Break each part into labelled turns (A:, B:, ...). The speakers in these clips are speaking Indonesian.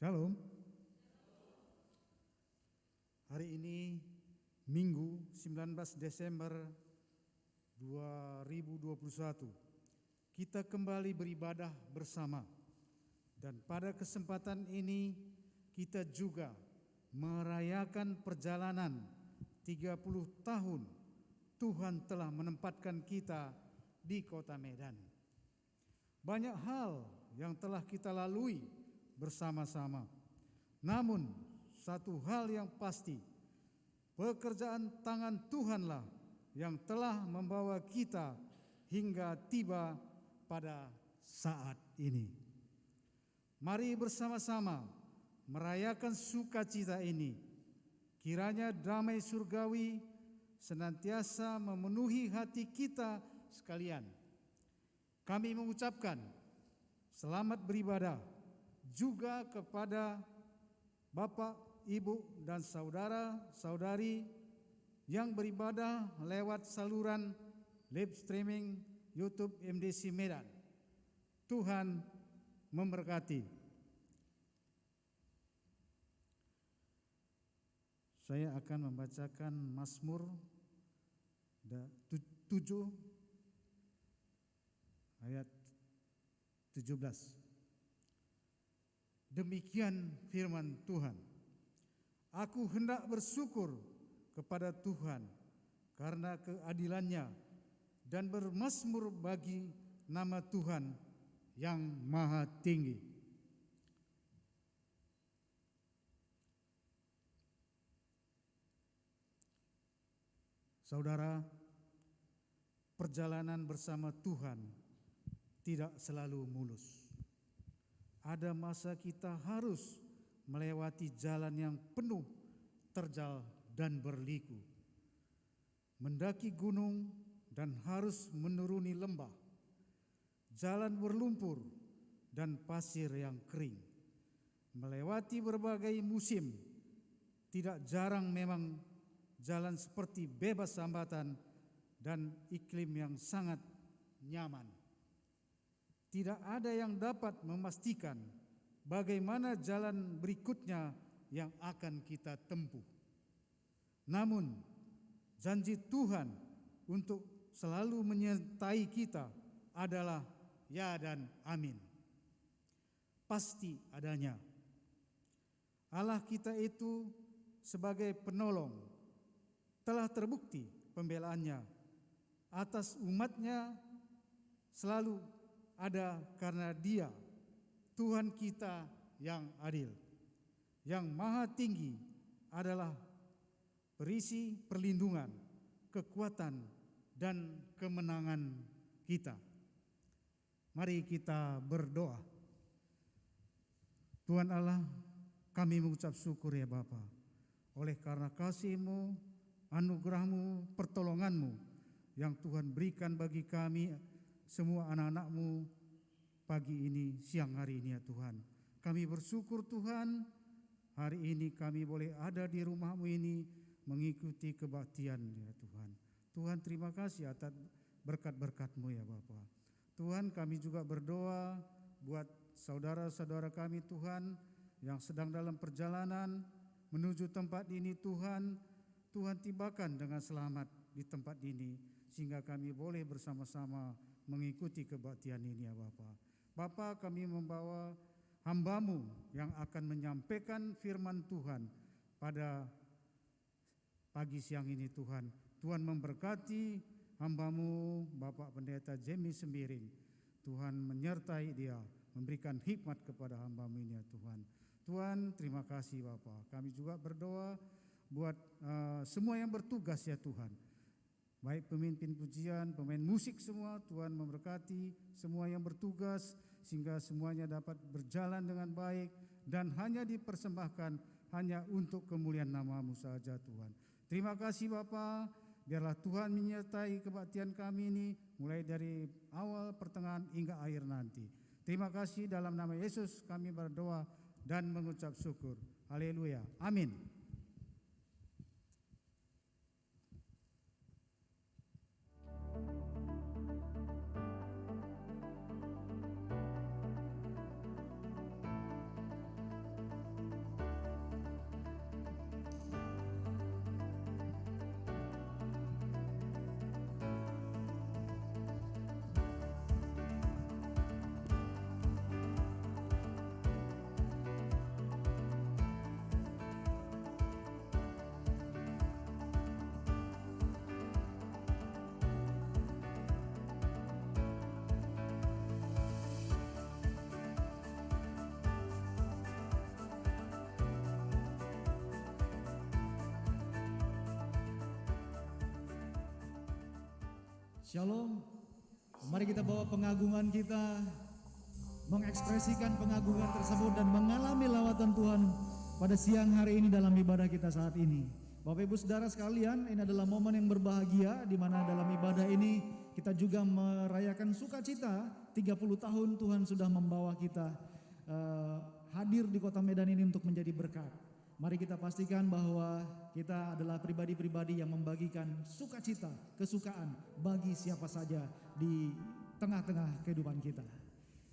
A: Shalom. Hari ini Minggu 19 Desember 2021 kita kembali beribadah bersama, dan pada kesempatan ini kita juga merayakan perjalanan 30 tahun Tuhan telah menempatkan kita di kota Medan. Banyak hal yang telah kita lalui bersama-sama. Namun satu hal yang pasti, pekerjaan tangan Tuhanlah yang telah membawa kita hingga tiba pada saat ini. Mari bersama-sama merayakan sukacita ini. Kiranya damai surgawi senantiasa memenuhi hati kita sekalian. Kami mengucapkan selamat beribadah juga kepada Bapak, Ibu, dan saudara-saudari yang beribadah lewat saluran live streaming YouTube MDC Medan. Tuhan memberkati. Saya akan membacakan Mazmur 7 ayat 17. Demikian firman Tuhan. Aku hendak bersyukur kepada Tuhan karena keadilannya dan bermazmur bagi nama Tuhan yang maha tinggi. Saudara, perjalanan bersama Tuhan tidak selalu mulus. Ada masa kita harus melewati jalan yang penuh terjal dan berliku, mendaki gunung dan harus menuruni lembah, jalan berlumpur dan pasir yang kering, melewati berbagai musim. Tidak jarang memang jalan seperti bebas hambatan dan iklim yang sangat nyaman. Tidak ada yang dapat memastikan bagaimana jalan berikutnya yang akan kita tempuh. Namun, janji Tuhan untuk selalu menyertai kita adalah ya dan amin. Pasti adanya. Allah kita itu sebagai penolong telah terbukti pembelaannya atas umatnya selalu ada karena Dia, Tuhan kita yang adil, yang maha tinggi, adalah berisi perlindungan, kekuatan, dan kemenangan kita. Mari kita berdoa. Tuhan Allah, kami mengucap syukur ya Bapa, oleh karena kasih-Mu, anugerah-Mu, pertolongan-Mu yang Tuhan berikan bagi kami semua anak-anak-Mu pagi ini, siang hari ini ya Tuhan. Kami bersyukur Tuhan, hari ini kami boleh ada di rumah-Mu ini mengikuti kebaktian ya Tuhan. Tuhan terima kasih atas berkat-berkat-Mu ya Bapa. Tuhan kami juga berdoa buat saudara-saudara kami Tuhan yang sedang dalam perjalanan menuju tempat ini Tuhan. Tuhan tibakan dengan selamat di tempat ini sehingga kami boleh bersama-sama mengikuti kebaktian ini ya Bapa. Bapa, kami membawa hamba-Mu yang akan menyampaikan firman Tuhan pada pagi siang ini Tuhan. Tuhan memberkati hamba-Mu Bapak Pendeta Jemi Sembiring. Tuhan menyertai dia, memberikan hikmat kepada hamba-Mu ini ya Tuhan. Tuhan terima kasih Bapa. Kami juga berdoa buat semua yang bertugas ya Tuhan. Baik pemimpin pujian, pemain musik semua, Tuhan memberkati semua yang bertugas sehingga semuanya dapat berjalan dengan baik dan hanya dipersembahkan hanya untuk kemuliaan nama-Mu saja Tuhan. Terima kasih Bapa, biarlah Tuhan menyertai kebaktian kami ini mulai dari awal, pertengahan hingga akhir nanti. Terima kasih, dalam nama Yesus kami berdoa dan mengucap syukur. Haleluya. Amin.
B: Shalom. Mari kita bawa pengagungan kita, mengekspresikan pengagungan tersebut dan mengalami lawatan Tuhan pada siang hari ini dalam ibadah kita saat ini. Bapak Ibu Saudara sekalian, ini adalah momen yang berbahagia di mana dalam ibadah ini kita juga merayakan sukacita 30 tahun Tuhan sudah membawa kita hadir di kota Medan ini untuk menjadi berkat. Mari kita pastikan bahwa kita adalah pribadi-pribadi yang membagikan sukacita, kesukaan bagi siapa saja di tengah-tengah kehidupan kita.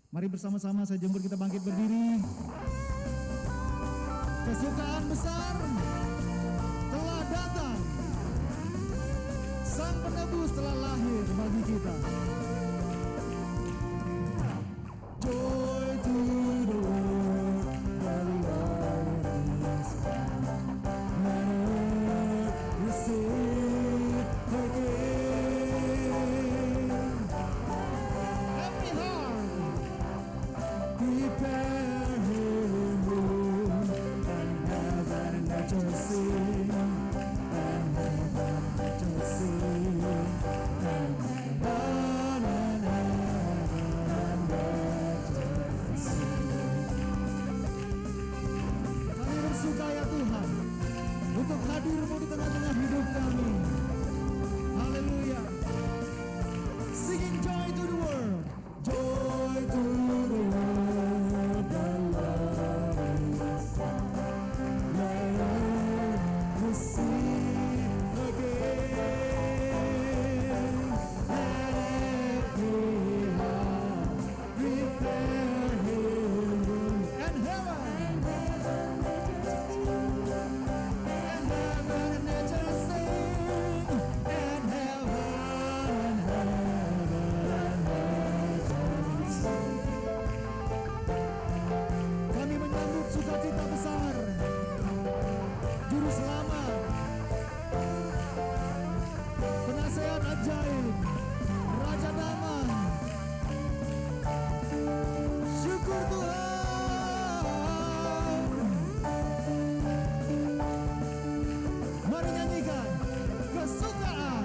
B: Mari bersama-sama saya jemput kita bangkit berdiri. Kesukaan besar telah datang. Sang penebus telah lahir bagi kita. Joy to the world, the Lord is come. Let earth receive again. Every heart prepare Him room, and heaven let us sing, and heaven let us sing, and heaven and heaven let us sing. Kami bersuka ya Tuhan untuk hadir-Mu di tengah-tengah hidup kami. Haleluya. Singing joy to the world, joy to the world, the Lord is come. Let earth receive again, and every heart prepare Him room, and heaven let us sing, and heaven let us sing. Kami menyambut sukacita besar Juru Selamat, Penasehat ajaib, Raja Damai. Syukur Tuhan. Mari nyanyikan kesukaan,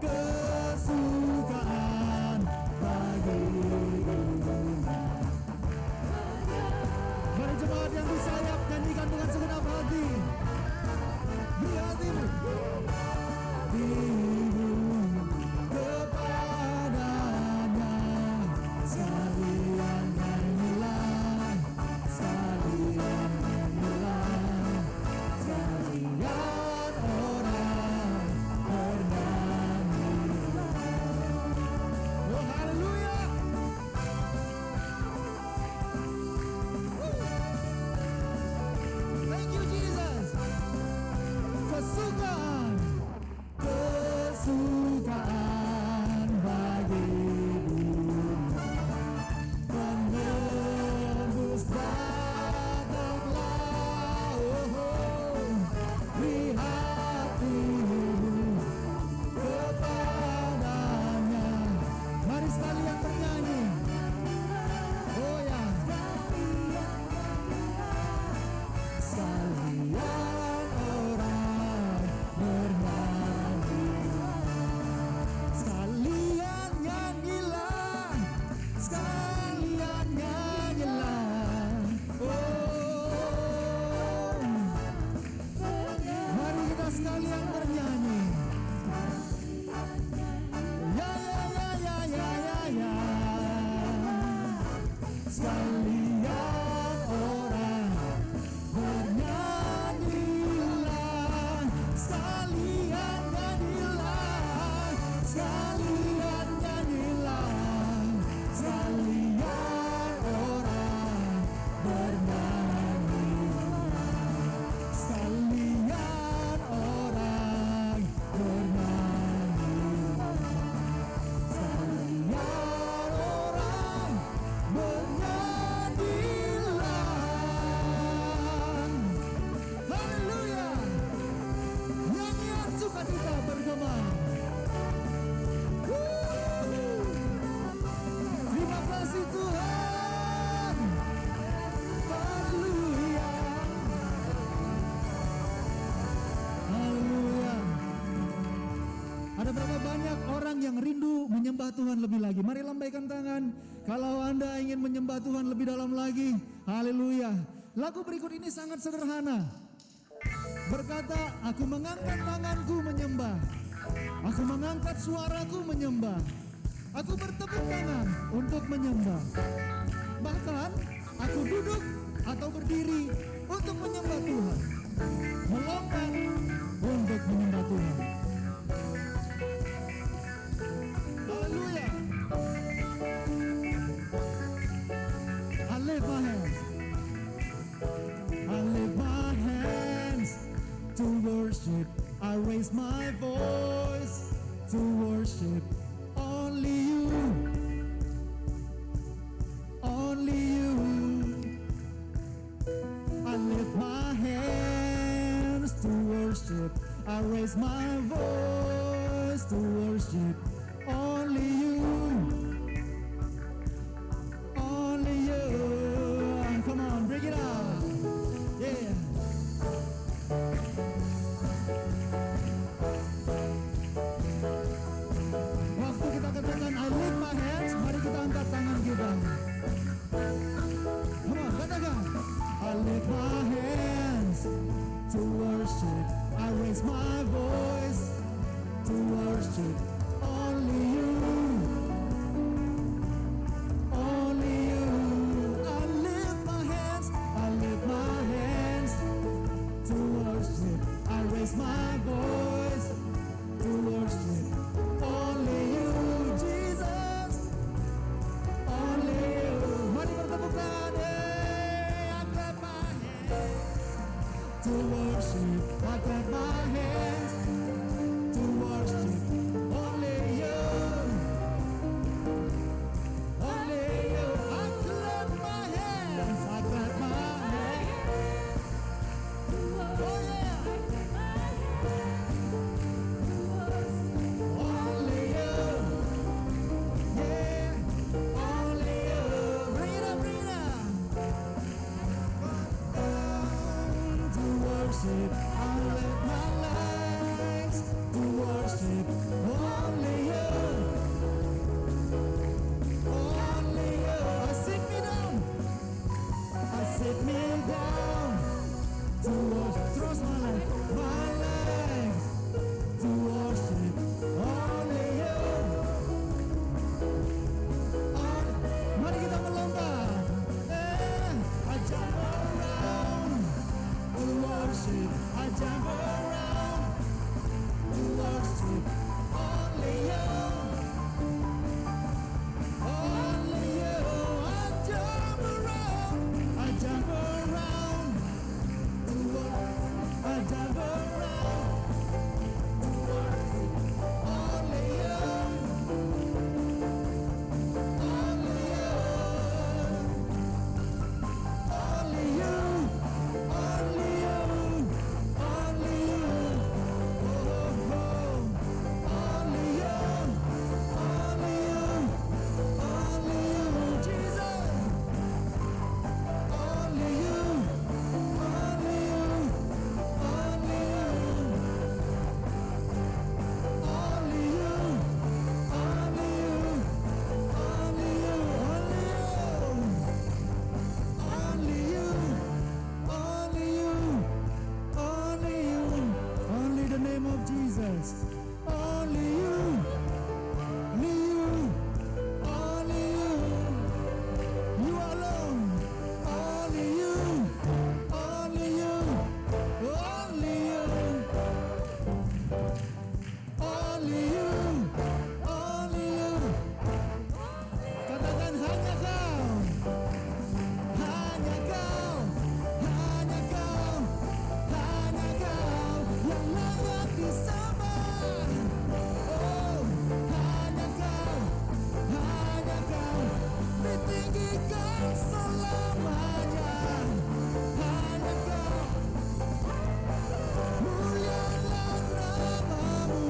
B: kesukaan bagi dunia. Mari jemaat yang disayap nyanyikan dengan segenap hati. Di hatimu, dirimu kepadanya sekalian nyanyilah, sekalian nyanyilah, sekalian orang bernyanyilah. Oh haleluya. Thank you Jesus. Kesukaan, kesukaan bagi dunia. Penebus datanglah, lihat dirimu kepadanya. Mari sekalian bernyanyi. Oh ya. Sekalian orang bernyanyi. Ada berapa banyak orang yang rindu menyembah Tuhan lebih lagi? Mari lambaikan tangan. Kalau Anda ingin menyembah Tuhan lebih dalam lagi. Haleluya. Lagu berikut ini sangat sederhana. Berkata, aku mengangkat tanganku menyembah. Aku mengangkat suaraku menyembah. Aku bertepuk tangan untuk menyembah. Bahkan aku duduk atau berdiri untuk menyembah Tuhan. Melompat untuk menyembah Tuhan. Haleluya. I lift my hands. I lift my hands to worship. I raise my voice to worship. Only you. Only you. I lift my hands to worship. I raise my voice to worship. Only you. Only you. Come on, bring it out. Yeah. Waktu kita katakan I lift my hands, mari kita angkat tangan kita. Come on, katakan. I lift my hands to worship. I raise my voice to worship. Only you. Only you. I lift my hands. I lift my hands to worship. I raise my voice to worship. Only you, Jesus. Only you. Mari bertepuk tangan. I clap my hands to worship. I clap my hands to worship. Only you. Only you. I clap my hands. I clap my hands. Oh yeah. Only you. Yeah. Only you. Bring it up, bring it up. To worship, I live my life to worship. Only you. Only you. I sit me down. I sit me down to worship. Trust my life to worship. Only you. Mari kita melompat. I jump around to worship. I jump around to worship. Only you. Only you. I jump around. I jump around to worship. I jump around to worship. Only you. Only you. Only you. Only you. Only you. Oh, oh. Only you. Only you. Only you, Jesus. Only you. Only you. Only you. Only you. Only you. Only you. Only you. Only you. Only you. Only the name of Jesus. Only you. Only you. Only you. You alone. Only you. Only you. Only you. Only you. Only you. Katakan hanya kau. Hanya kau. Hanya kau. Hanya kau yang layak disembah. Oh, hanya kau. Hanya kau ditinggikan selamanya. Hanya kau. Mulialah namamu.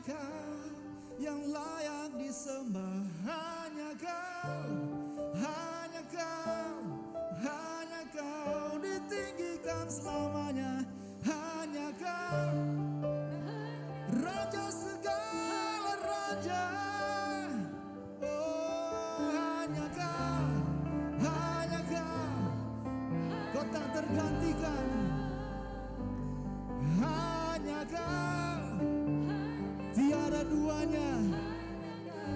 B: Kau yang layak disembah, hanya Kau, hanya Kau, hanya Kau ditinggikan selamanya, hanya Kau, Raja segala raja. Oh, hanya Kau, hanya Kau, Kau tak tergantikan, hanya Kau, tiada duanya.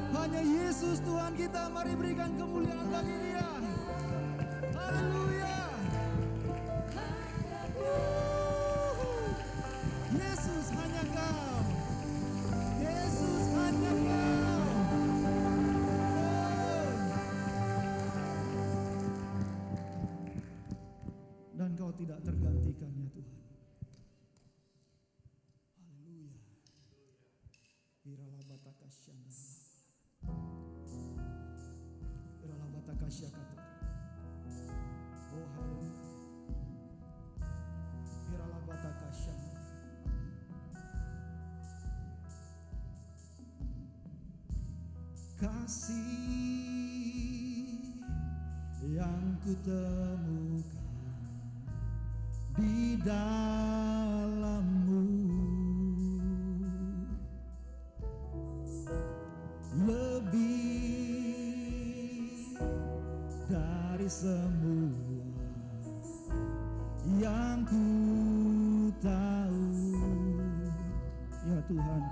B: Hanya Yesus Tuhan kita, mari berikan kemuliaan bagi Dia. Haleluya. Yesus hanya Kau, Yesus hanya Kau. Dan Kau tidak tergantikan ya Tuhan. Haleluya. Irala bataka syanda. Irala bataka syakata. Oh haleluya. Irala bataka syanda. Kasih yang ku temukan di dalam-Mu lebih dari semua yang ku tahu ya Tuhan,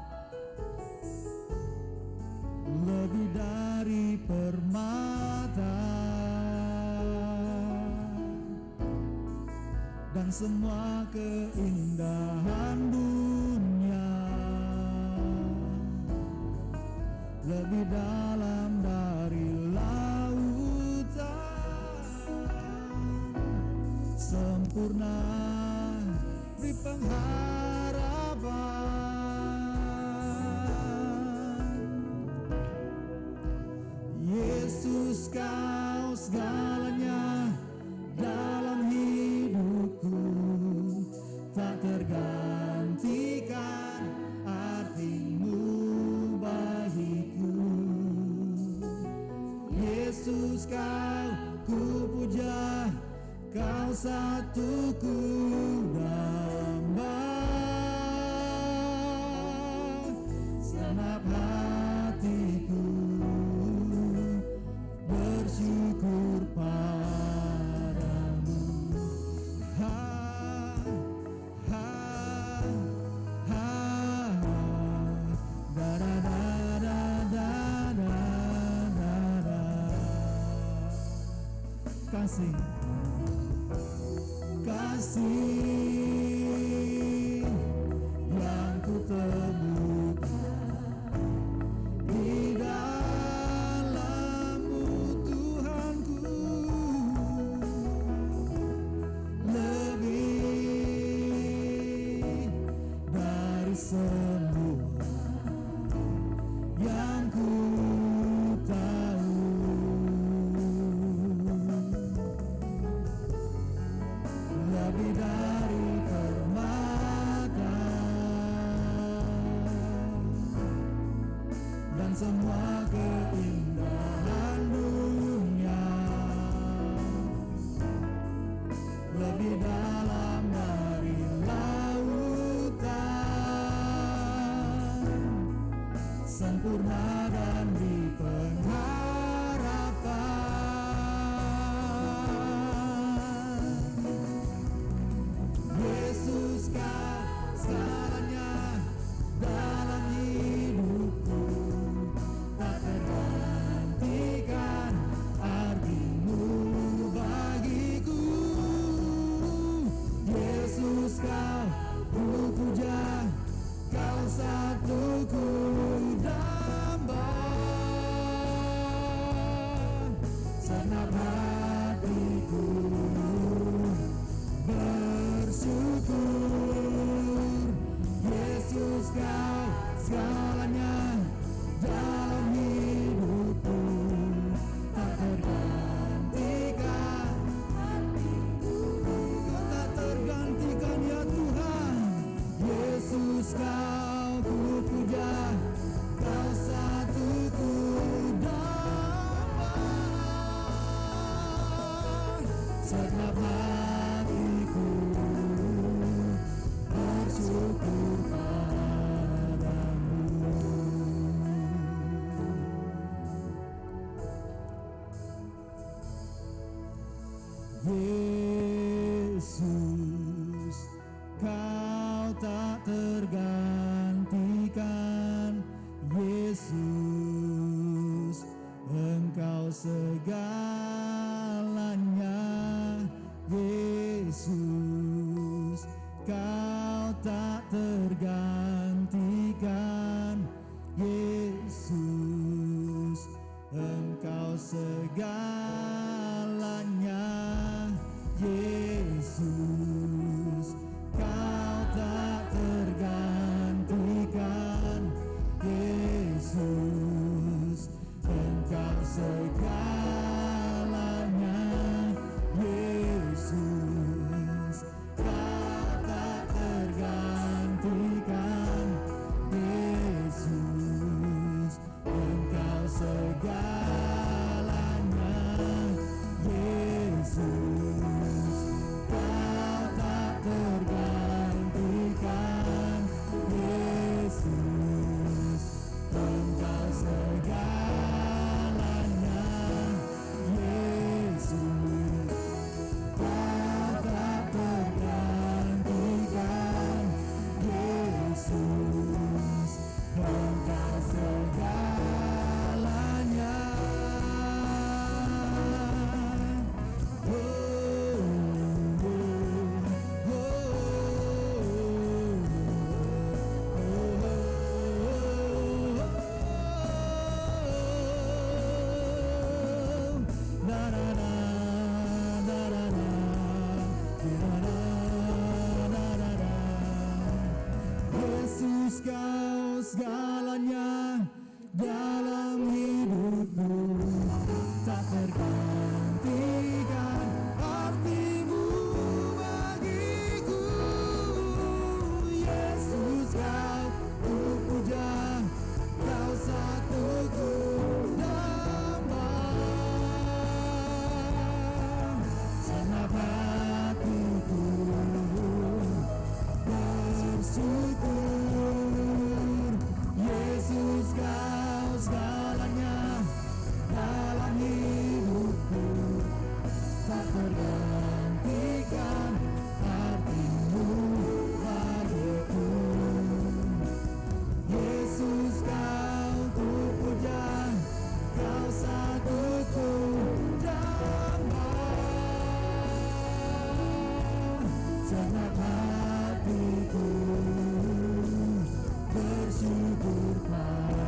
B: lebih dari permata dan semua keindahan dunia, lebih dalam dari lautan, sempurna di pengharapan. Yesus Kau segalanya dalam hidupku, tak tergantikan arti-Mu bagiku. Yesus Kau ku puja, Kau satuku damba, senap hatiku bersyukur padamu. Ha, ha, ha, da da da da da da da da. Kasih, kasih yang ku temukan di dalam-Mu Tuhanku, lebih dari semua yang ku tahu, lebih dari permata segenap hatiku bersyukur padamu. Yesus, Kau tak tergantikan. Yesus, Engkau segalanya. Yesus, Kau tak tergantikan. Yesus, Engkau segalanya. Yesus, Kau tak tergantikan. Yesus, Engkau segalanya. Yesus, Kau tak tergantikan. Yesus, Engkau segalanya. Yesus, Kau tak tergantikan. Yesus, Engkau segalanya. Yesus, Kau tak tergantikan. Yesus, Engkau segalanya. Oh, Yesus, Kau segalanya dalam hidupku, tak tergantikan artimu bagiku. Yesus, Kau ku puja, Kau satuku sembah. Senap hatiku bersyukur. Yesus, Kau segalanya dalam hidupku, tak tergantikan artimu bagiku. Yesus, Kau ku puja, Kau satuku sembah. Senap hatiku bersyukur padamu.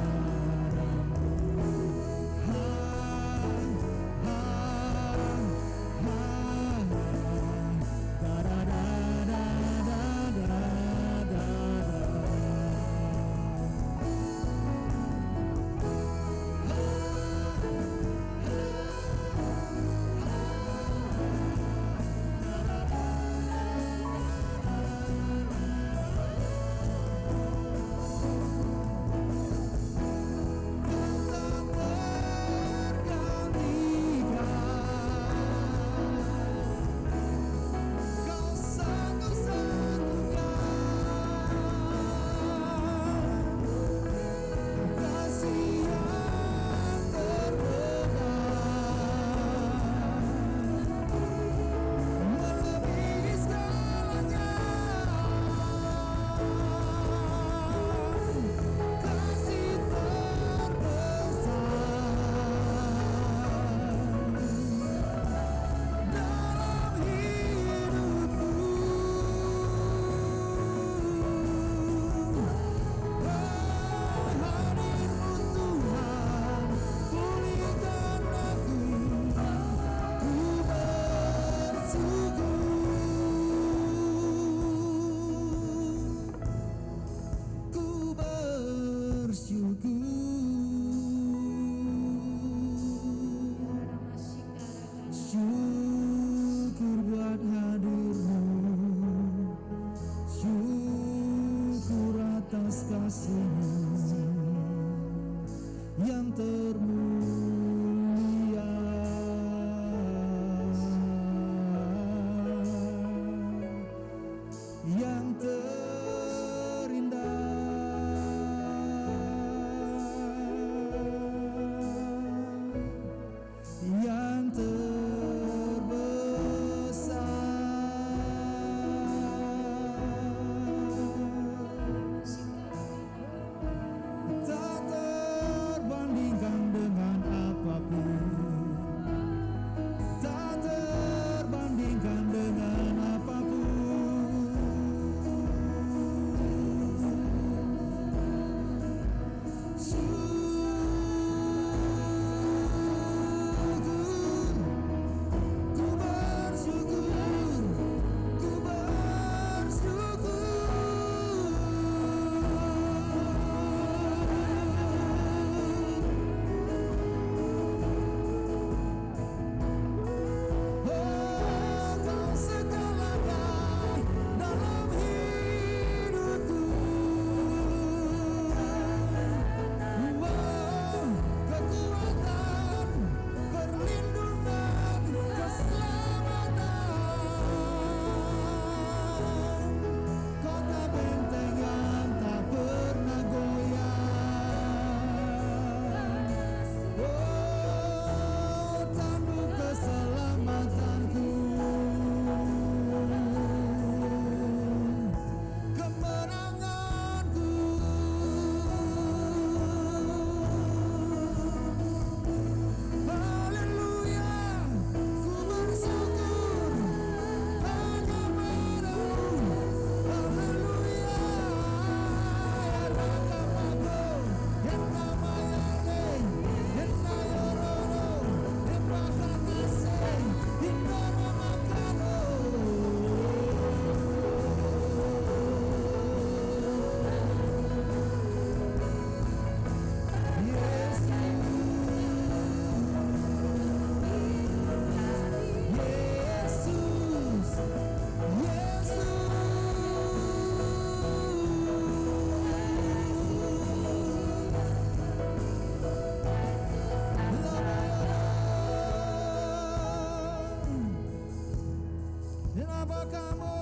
B: Bapa kamu.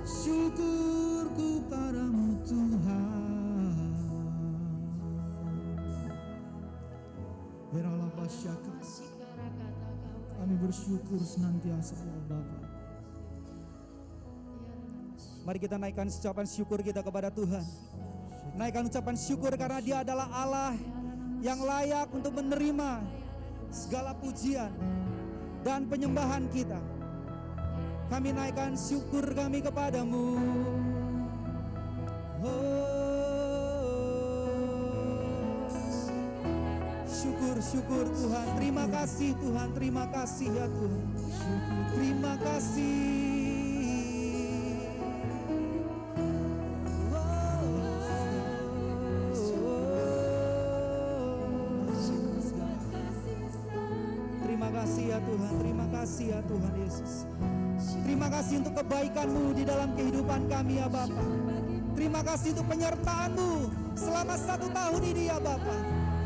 B: Syukurku padamu Tuhan. Beralah basyaka. Kami bersyukur senantiasa ya Bapa.
C: Mari kita naikkan ucapan syukur kita kepada Tuhan. Naikkan ucapan syukur karena Dia adalah Allah yang layak untuk menerima segala pujian dan penyembahan kita. Kami naikkan syukur kami kepadamu. Syukur Tuhan. Terima kasih Tuhan. Terima kasih ya Tuhan. Terima kasih. Terima kasih ya Tuhan. Terima kasih ya Tuhan Yesus. Terima kasih untuk kebaikan-Mu di dalam kehidupan kami ya Bapa. Terima kasih untuk penyertaan-Mu selama 1 tahun ini ya Bapa.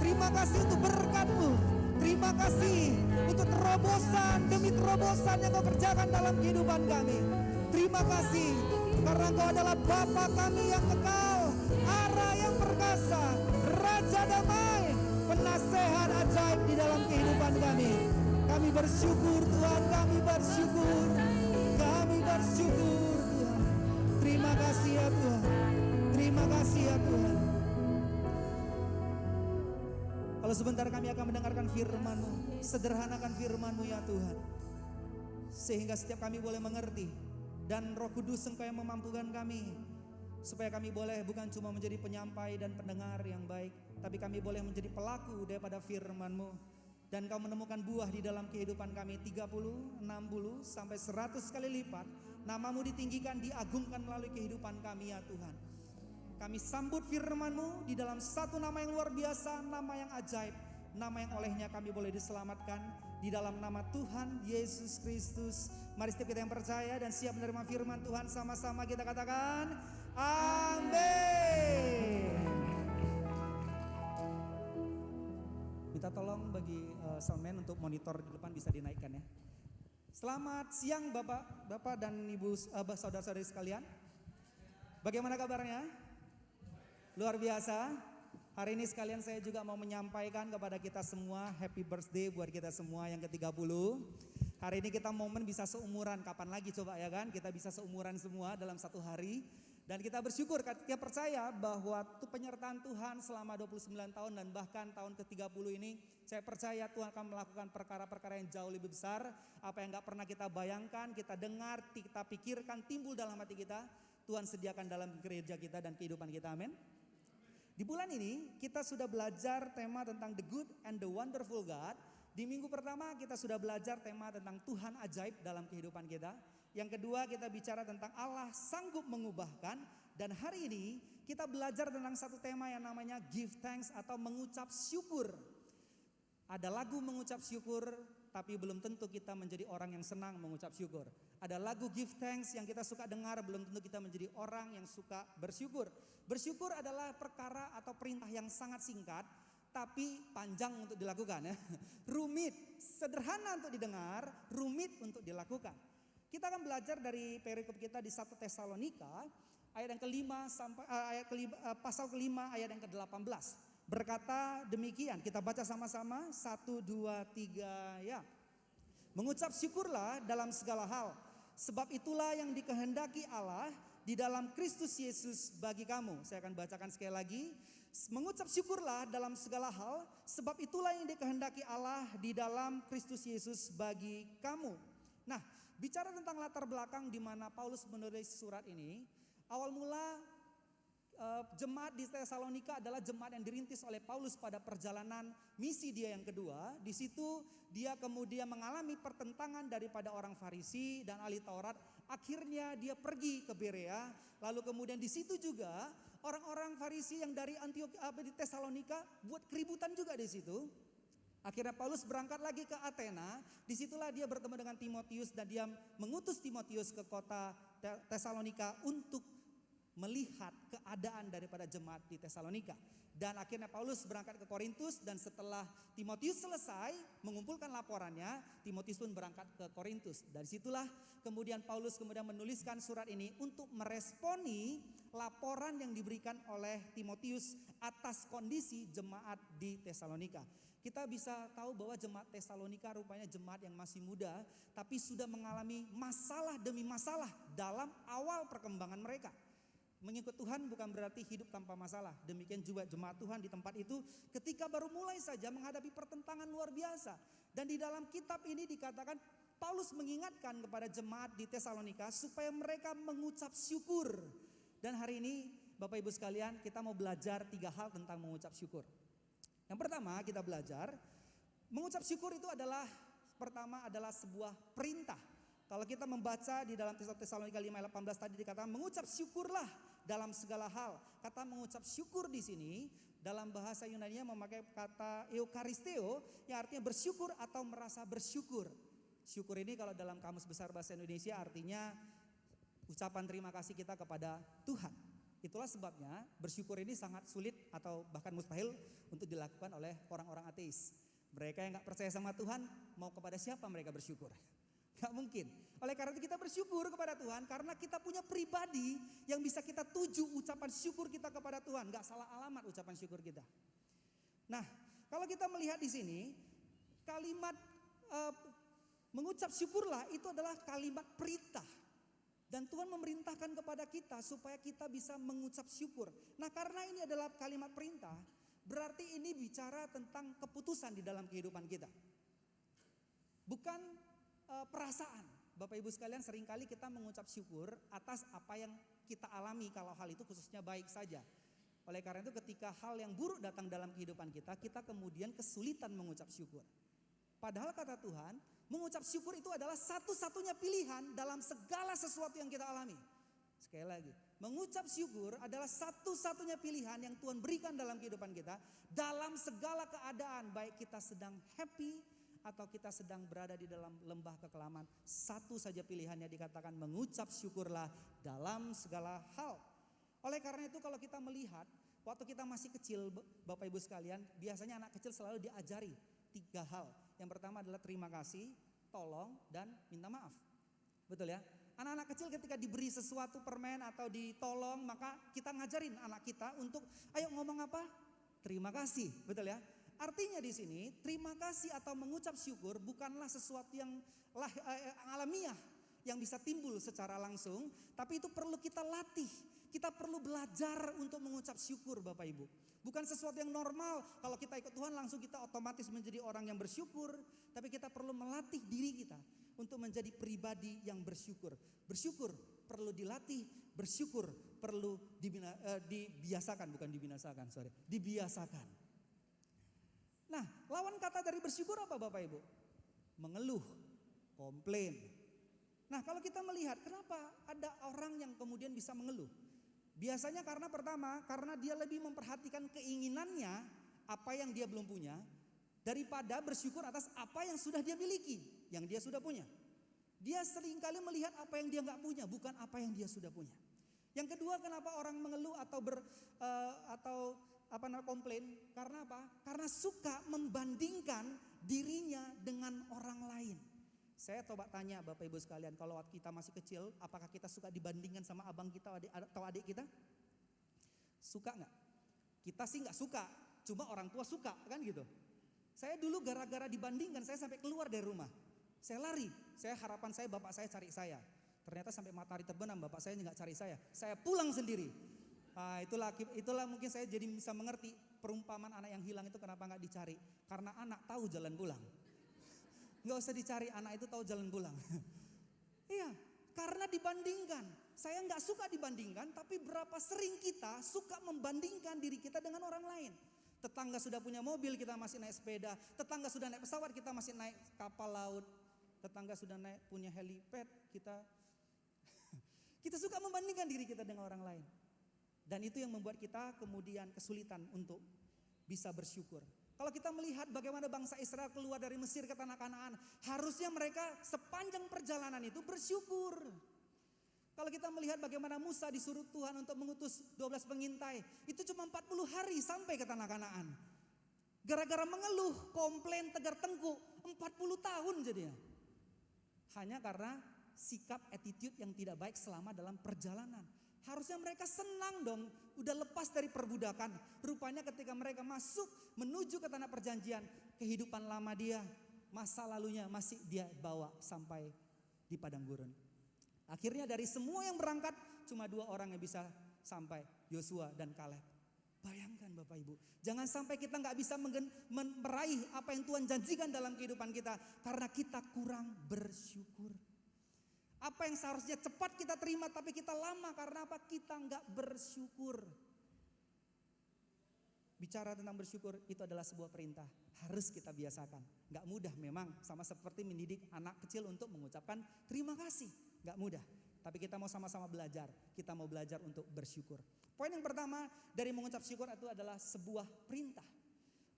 C: Terima kasih untuk berkat-Mu. Terima kasih untuk terobosan demi terobosan yang Kau kerjakan dalam kehidupan kami. Terima kasih karena Kau adalah Bapa kami yang kekal, Allah yang perkasa, Raja damai, penasehat ajaib di dalam kehidupan kami. Kami bersyukur Tuhan, kami bersyukur. Kami bersyukur Tuhan. Terima kasih ya Tuhan. Terima kasih ya Tuhan. Kalau sebentar kami akan mendengarkan firman-Mu. Sederhanakan firman-Mu ya Tuhan. Sehingga setiap kami boleh mengerti. Dan Roh Kudus Engkau yang memampukan kami. Supaya kami boleh bukan cuma menjadi penyampai dan pendengar yang baik. Tapi kami boleh menjadi pelaku daripada firman-Mu. Dan Kau menemukan buah di dalam kehidupan kami 30, 60, sampai 100 kali lipat. Nama-Mu ditinggikan, diagungkan melalui kehidupan kami ya Tuhan. Kami sambut firman-Mu di dalam satu nama yang luar biasa, nama yang ajaib. Nama yang olehnya kami boleh diselamatkan di dalam nama Tuhan Yesus Kristus. Mari setiap kita yang percaya dan siap menerima firman Tuhan, sama-sama kita katakan amin. Minta tolong bagi soundman untuk monitor di depan bisa dinaikkan ya. Selamat siang Bapak dan Ibu saudara-saudari sekalian. Bagaimana kabarnya? Luar biasa. Hari ini sekalian saya juga mau menyampaikan kepada kita semua happy birthday buat kita semua yang ke-30. Hari ini kita momen bisa seumuran, kapan lagi coba ya kan? Kita bisa seumuran semua dalam satu hari. Dan kita bersyukur, kita percaya bahwa penyertaan Tuhan selama 29 tahun dan bahkan tahun ke-30 ini, saya percaya Tuhan akan melakukan perkara-perkara yang jauh lebih besar. Apa yang gak pernah kita bayangkan, kita dengar, kita pikirkan, timbul dalam hati kita. Tuhan sediakan dalam gereja kita dan kehidupan kita, amin. Di bulan ini kita sudah belajar tema tentang the good and the wonderful God. Di minggu pertama kita sudah belajar tema tentang Tuhan ajaib dalam kehidupan kita. Yang kedua kita bicara tentang Allah sanggup mengubahkan. Dan hari ini kita belajar tentang satu tema yang namanya give thanks atau mengucap syukur. Ada lagu mengucap syukur, tapi belum tentu kita menjadi orang yang senang mengucap syukur. Ada lagu give thanks yang kita suka dengar, belum tentu kita menjadi orang yang suka bersyukur. Bersyukur adalah perkara atau perintah yang sangat singkat, tapi panjang untuk dilakukan ya. Rumit, sederhana untuk didengar, rumit untuk dilakukan. Kita akan belajar dari perikop kita di 1 Tesalonika ayat yang kelima sampai pasal kelima ayat yang ke-18. Berkata demikian, kita baca sama-sama 1, 2, 3 ya. Mengucap syukurlah dalam segala hal, sebab itulah yang dikehendaki Allah di dalam Kristus Yesus bagi kamu. Saya akan bacakan sekali lagi. Mengucap syukurlah dalam segala hal, sebab itulah yang dikehendaki Allah di dalam Kristus Yesus bagi kamu. Nah, bicara tentang latar belakang di mana Paulus menulis surat ini, awal mula jemaat di Tesalonika adalah jemaat yang dirintis oleh Paulus pada perjalanan misi dia yang kedua. Di situ dia kemudian mengalami pertentangan daripada orang Farisi dan ahli Taurat. Akhirnya dia pergi ke Berea. Lalu kemudian di situ juga orang-orang Farisi yang dari Antiokhia di Tesalonika buat keributan juga di situ. Akhirnya Paulus berangkat lagi ke Athena. Disitulah dia bertemu dengan Timotius dan dia mengutus Timotius ke kota Tesalonika untuk melihat keadaan daripada jemaat di Tesalonika. Dan akhirnya Paulus berangkat ke Korintus, dan setelah Timotius selesai mengumpulkan laporannya, Timotius pun berangkat ke Korintus. Dari situlah kemudian Paulus kemudian menuliskan surat ini untuk meresponi laporan yang diberikan oleh Timotius atas kondisi jemaat di Tesalonika. Kita bisa tahu bahwa jemaat Tesalonika rupanya jemaat yang masih muda, tapi sudah mengalami masalah demi masalah dalam awal perkembangan mereka. Mengikut Tuhan bukan berarti hidup tanpa masalah. Demikian juga jemaat Tuhan di tempat itu ketika baru mulai saja menghadapi pertentangan luar biasa. Dan di dalam kitab ini dikatakan Paulus mengingatkan kepada jemaat di Tesalonika supaya mereka mengucap syukur. Dan hari ini Bapak Ibu sekalian, kita mau belajar 3 hal tentang mengucap syukur. Yang pertama kita belajar, mengucap syukur itu adalah pertama adalah sebuah perintah. Kalau kita membaca di dalam Tesalonika 5 ayat 18 tadi dikatakan mengucap syukurlah dalam segala hal. Kata mengucap syukur di sini dalam bahasa Yunani memakai kata eukaristeo yang artinya bersyukur atau merasa bersyukur. Syukur ini kalau dalam Kamus Besar Bahasa Indonesia artinya ucapan terima kasih kita kepada Tuhan. Itulah sebabnya bersyukur ini sangat sulit atau bahkan mustahil untuk dilakukan oleh orang-orang ateis. Mereka yang gak percaya sama Tuhan, mau kepada siapa mereka bersyukur? Gak mungkin. Oleh karena itu kita bersyukur kepada Tuhan karena kita punya pribadi yang bisa kita tuju ucapan syukur kita kepada Tuhan. Gak salah alamat ucapan syukur kita. Nah, kalau kita melihat di sini kalimat mengucap syukurlah itu adalah kalimat perintah. Dan Tuhan memerintahkan kepada kita supaya kita bisa mengucap syukur. Nah, karena ini adalah kalimat perintah, berarti ini bicara tentang keputusan di dalam kehidupan kita. Bukan perasaan. Bapak Ibu sekalian, seringkali kita mengucap syukur atas apa yang kita alami kalau hal itu khususnya baik saja. Oleh karena itu ketika hal yang buruk datang dalam kehidupan kita, kita kemudian kesulitan mengucap syukur. Padahal kata Tuhan, mengucap syukur itu adalah satu-satunya pilihan dalam segala sesuatu yang kita alami. Sekali lagi, mengucap syukur adalah satu-satunya pilihan yang Tuhan berikan dalam kehidupan kita. Dalam segala keadaan, baik kita sedang happy atau kita sedang berada di dalam lembah kekelaman. Satu saja pilihannya dikatakan mengucap syukurlah dalam segala hal. Oleh karena itu kalau kita melihat, waktu kita masih kecil Bapak Ibu sekalian, biasanya anak kecil selalu diajari 3 hal. Yang pertama adalah terima kasih, tolong, dan minta maaf. Betul ya? Anak-anak kecil ketika diberi sesuatu permen atau ditolong, maka kita ngajarin anak kita untuk ayo ngomong apa? Terima kasih. Betul ya? Artinya di sini terima kasih atau mengucap syukur bukanlah sesuatu yang alamiah yang bisa timbul secara langsung, tapi itu perlu kita latih. Kita perlu belajar untuk mengucap syukur Bapak Ibu. Bukan sesuatu yang normal, kalau kita ikut Tuhan langsung kita otomatis menjadi orang yang bersyukur. Tapi kita perlu melatih diri kita untuk menjadi pribadi yang bersyukur. Bersyukur perlu dilatih, bersyukur perlu dibiasakan, bukan dibinasakan, dibiasakan. Nah, lawan kata dari bersyukur apa Bapak Ibu? Mengeluh, komplain. Nah, kalau kita melihat kenapa ada orang yang kemudian bisa mengeluh? Biasanya karena pertama, karena dia lebih memperhatikan keinginannya, apa yang dia belum punya, daripada bersyukur atas apa yang sudah dia miliki, yang dia sudah punya. Dia seringkali melihat apa yang dia gak punya, bukan apa yang dia sudah punya. Yang kedua, kenapa orang mengeluh atau komplain? Karena apa? Karena suka membandingkan dirinya dengan orang lain. Saya coba tanya Bapak Ibu sekalian, kalau waktu kita masih kecil, apakah kita suka dibandingkan sama abang kita atau adik kita? Suka gak? Kita sih gak suka, cuma orang tua suka kan gitu. Saya dulu gara-gara dibandingkan, saya sampai keluar dari rumah. Saya lari, harapan saya bapak saya cari saya. Ternyata sampai matahari terbenam bapak saya gak cari saya. Saya pulang sendiri. Nah, itulah mungkin saya jadi bisa mengerti perumpamaan anak yang hilang itu kenapa gak dicari. Karena anak tahu jalan pulang. Gak usah dicari, anak itu tahu jalan pulang. Iya, karena dibandingkan. Saya gak suka dibandingkan, tapi berapa sering kita suka membandingkan diri kita dengan orang lain. Tetangga sudah punya mobil, kita masih naik sepeda. Tetangga sudah naik pesawat, kita masih naik kapal laut. Tetangga sudah punya helipad, kita suka membandingkan diri kita dengan orang lain. Dan itu yang membuat kita kemudian kesulitan untuk bisa bersyukur. Kalau kita melihat bagaimana bangsa Israel keluar dari Mesir ke tanah Kanaan, harusnya mereka sepanjang perjalanan itu bersyukur. Kalau kita melihat bagaimana Musa disuruh Tuhan untuk mengutus 12 pengintai, itu cuma 40 hari sampai ke tanah Kanaan. Gara-gara mengeluh, komplain, tegar tengkuk, 40 tahun jadinya. Hanya karena sikap attitude yang tidak baik selama dalam perjalanan. Harusnya mereka senang dong, udah lepas dari perbudakan. Rupanya ketika mereka masuk menuju ke tanah perjanjian, kehidupan lama dia, masa lalunya masih dia bawa sampai di padang gurun. Akhirnya dari semua yang berangkat, cuma 2 orang yang bisa sampai, Yosua dan Kaleb. Bayangkan Bapak Ibu, jangan sampai kita nggak bisa meraih apa yang Tuhan janjikan dalam kehidupan kita karena kita kurang bersyukur. Apa yang seharusnya cepat kita terima tapi kita lama karena apa? Kita nggak bersyukur. Bicara tentang bersyukur itu adalah sebuah perintah, harus kita biasakan. Nggak mudah memang, sama seperti mendidik anak kecil untuk mengucapkan terima kasih. Nggak mudah, tapi kita mau sama-sama belajar. Kita mau belajar untuk bersyukur. Poin yang pertama dari mengucap syukur itu adalah sebuah perintah.